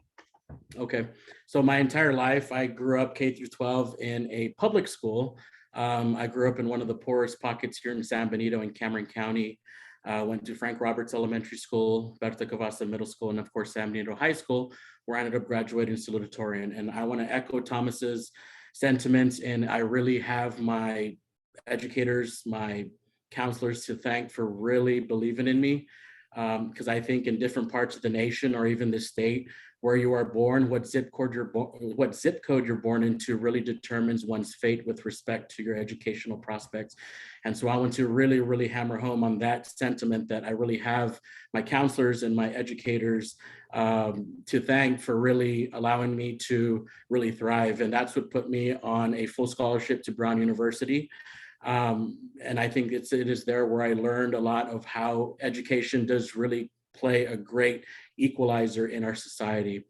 Okay, so my entire life, I grew up K through 12 in a public school. I grew up in one of the poorest pockets here in San Benito in Cameron County. Went to Frank Roberts Elementary School, Berta Cavazza Middle School, and of course, San Benito High School, where I ended up graduating salutatorian. And I want to echo Thomas's sentiments, and I really have my educators, my counselors to thank for really believing in me. Because I think in different parts of the nation or even the state where you are born, what zip code you're born into really determines one's fate with respect to your educational prospects. And so I want to really, really hammer home on that sentiment, that I really have my counselors and my educators to thank for really allowing me to really thrive. And that's what put me on a full scholarship to Brown University. And I think it is there where I learned a lot of how education does really play a great equalizer in our society.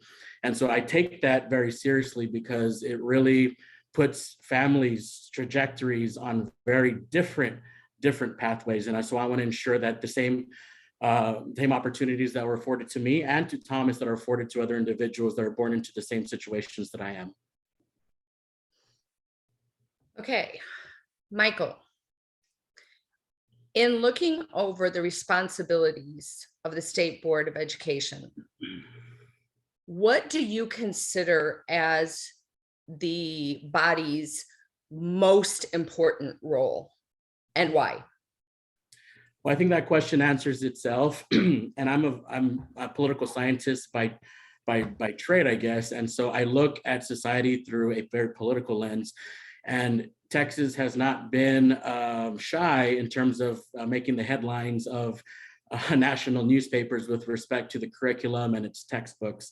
And so I take that very seriously because it really puts families' trajectories on very different pathways. And so I want to ensure that the same opportunities that were afforded to me and to Thomas that are afforded to other individuals that are born into the same situations that I am. Okay, Michael. In looking over the responsibilities of the State Board of Education, what do you consider as the body's most important role, and why? Well, I think that question answers itself. And I'm a political scientist by trade, I guess. And so I look at society through a very political lens. And Texas has not been shy in terms of making the headlines of national newspapers with respect to the curriculum and its textbooks.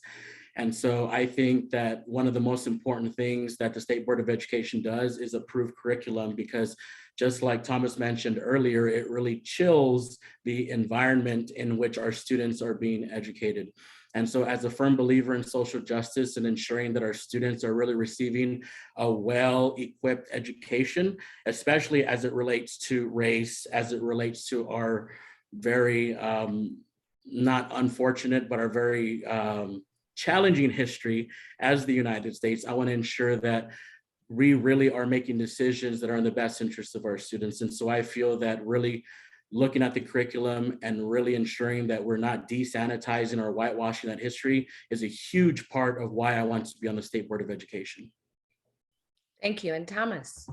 And so I think that one of the most important things that the State Board of Education does is approve curriculum, because just like Thomas mentioned earlier, it really chills the environment in which our students are being educated. And so as a firm believer in social justice and ensuring that our students are really receiving a well-equipped education, especially as it relates to race, as it relates to our very, not unfortunate, but our very challenging history as the United States, I want to ensure that we really are making decisions that are in the best interest of our students. And so I feel that really looking at the curriculum and really ensuring that we're not desanitizing or whitewashing that history is a huge part of why I want to be on the State Board of Education. Thank you. And Thomas.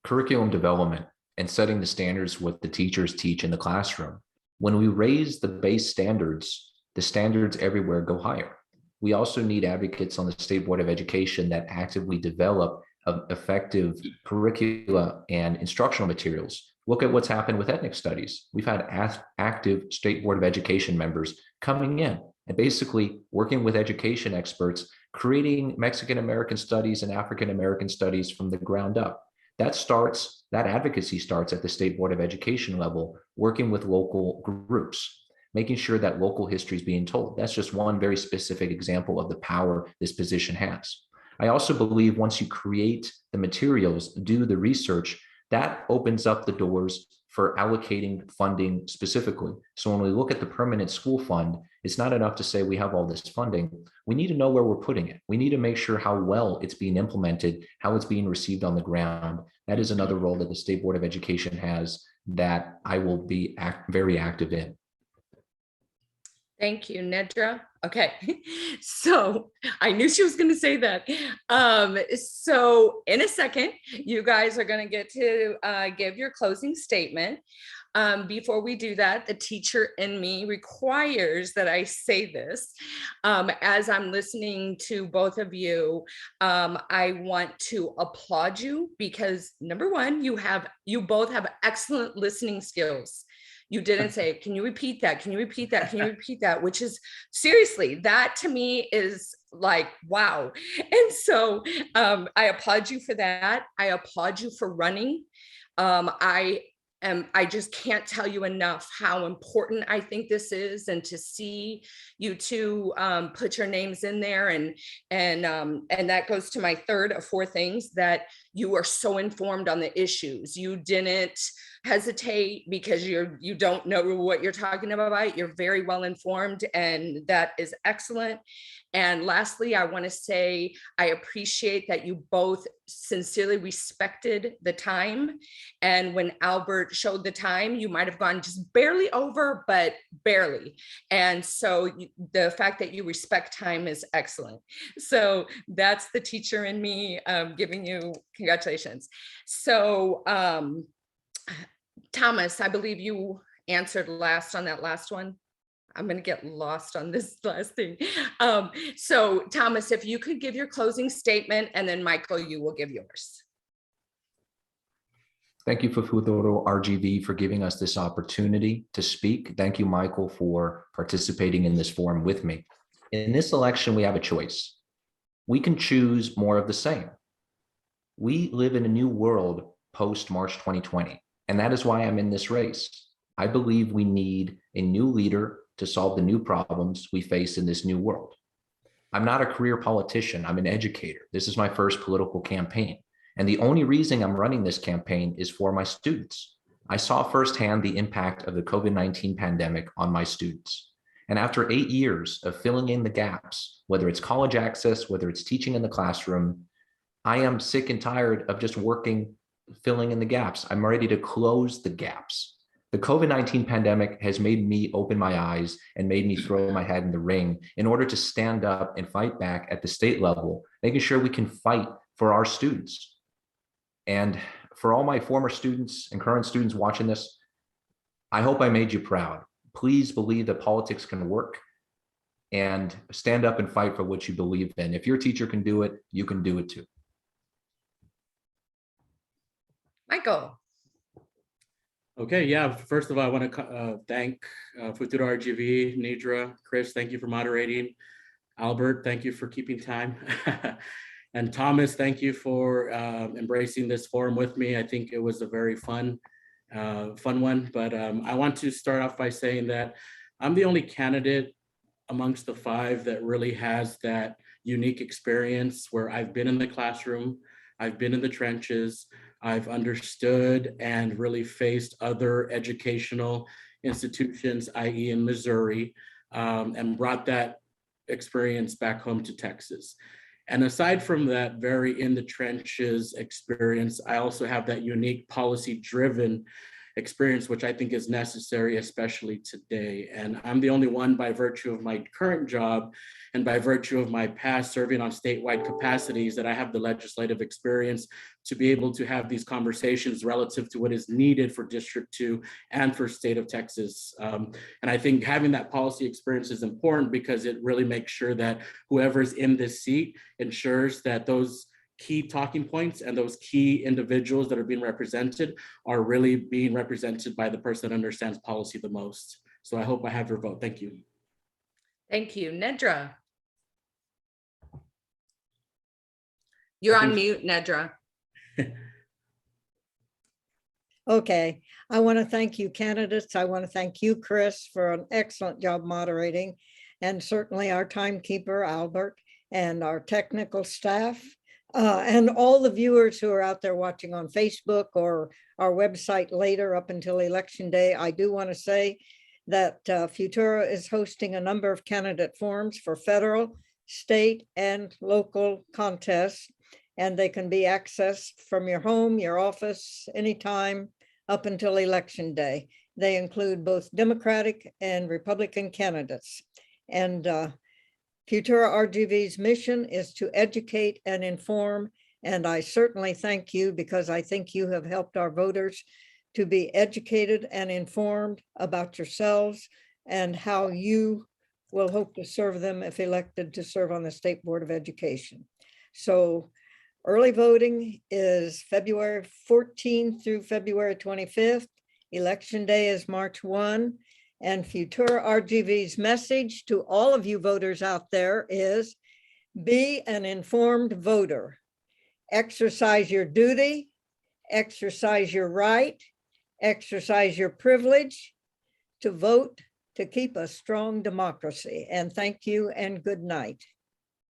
Curriculum development and setting the standards what the teachers teach in the classroom. When we raise the base standards, the standards everywhere go higher. We also need advocates on the State Board of Education that actively develop effective curricula and instructional materials. Look at what's happened with ethnic studies. We've had active State Board of Education members coming in and basically working with education experts, creating Mexican American studies and African American studies from the ground up. That advocacy starts at the State Board of Education level, working with local groups, making sure that local history is being told. That's just one very specific example of the power this position has. I also believe once you create the materials, do the research, that opens up the doors for allocating funding specifically. So when we look at the permanent school fund, it's not enough to say we have all this funding. We need to know where we're putting it. We need to make sure how well it's being implemented, how it's being received on the ground. That is another role that the State Board of Education has that I will be very active in. Thank you, Nedra. Okay, so I knew she was going to say that. So in a second, you guys are going to get to give your closing statement. Before we do that, the teacher in me requires that I say this. As I'm listening to both of you, I want to applaud you because number one, you both have excellent listening skills. You didn't say, can you repeat that? Can you repeat that? Can you repeat that? Which is seriously, that to me is like, wow. And so I applaud you for that. I applaud you for running. I just can't tell you enough how important I think this is, and to see you two put your names in there, and that goes to my third of four things, that you are so informed on the issues. You didn't hesitate because you don't know what you're talking about. You're very well informed, and that is excellent. And lastly, I want to say I appreciate that you both sincerely respected the time. And when Albert showed the time, you might have gone just barely over, but barely. And so the fact that you respect time is excellent. So that's the teacher in me giving you congratulations. So Thomas, I believe you answered last on that last one. I'm going to get lost on this last thing. So Thomas, if you could give your closing statement, and then Michael, you will give yours. Thank you, Futuro RGV, for giving us this opportunity to speak. Thank you, Michael, for participating in this forum with me. In this election, we have a choice. We can choose more of the same. We live in a new world post-March 2020, and that is why I'm in this race. I believe we need a new leader to solve the new problems we face in this new world. I'm not a career politician, I'm an educator. This is my first political campaign. And the only reason I'm running this campaign is for my students. I saw firsthand the impact of the COVID-19 pandemic on my students. And after 8 years of filling in the gaps, whether it's college access, whether it's teaching in the classroom, I am sick and tired of just filling in the gaps. I'm ready to close the gaps. The COVID-19 pandemic has made me open my eyes and made me throw my head in the ring in order to stand up and fight back at the state level, making sure we can fight for our students. And for all my former students and current students watching this, I hope I made you proud. Please believe that politics can work, and stand up and fight for what you believe in. If your teacher can do it, you can do it too. Michael. Okay, yeah, first of all, I want to thank Futuro RGV, Nidra, Chris, thank you for moderating. Albert, thank you for keeping time. And Thomas, thank you for embracing this forum with me. I think it was a very fun one, but I want to start off by saying that I'm the only candidate amongst the 5 that really has that unique experience where I've been in the classroom, I've been in the trenches, I've understood and really faced other educational institutions, i.e. in Missouri, and brought that experience back home to Texas. And aside from that very in the trenches experience, I also have that unique policy-driven experience, which I think is necessary, especially today. And I'm the only one, by virtue of my current job and by virtue of my past serving on statewide capacities, that I have the legislative experience to be able to have these conversations relative to what is needed for District 2 and for state of Texas. And I think having that policy experience is important because it really makes sure that whoever's in this seat ensures that those key talking points and those key individuals that are being represented are really being represented by the person that understands policy the most. So I hope I have your vote. Thank you. Thank you. Nedra. You're on mute, Nedra. Okay, I want to thank you, candidates. I want to thank you, Chris, for an excellent job moderating, and certainly our timekeeper, Albert, and our technical staff, and all the viewers who are out there watching on Facebook or our website later up until Election Day. I do want to say that Futuro is hosting a number of candidate forums for federal, state, and local contests, and they can be accessed from your home, your office, anytime up until Election Day. They include both Democratic and Republican candidates. And Futura RGV's mission is to educate and inform. And I certainly thank you because I think you have helped our voters to be educated and informed about yourselves and how you will hope to serve them if elected to serve on the State Board of Education. So early voting is February 14th through February 25th. Election day is March 1. And Futura RGV's message to all of you voters out there is be an informed voter. Exercise your duty, exercise your right, exercise your privilege to vote to keep a strong democracy. And thank you and good night.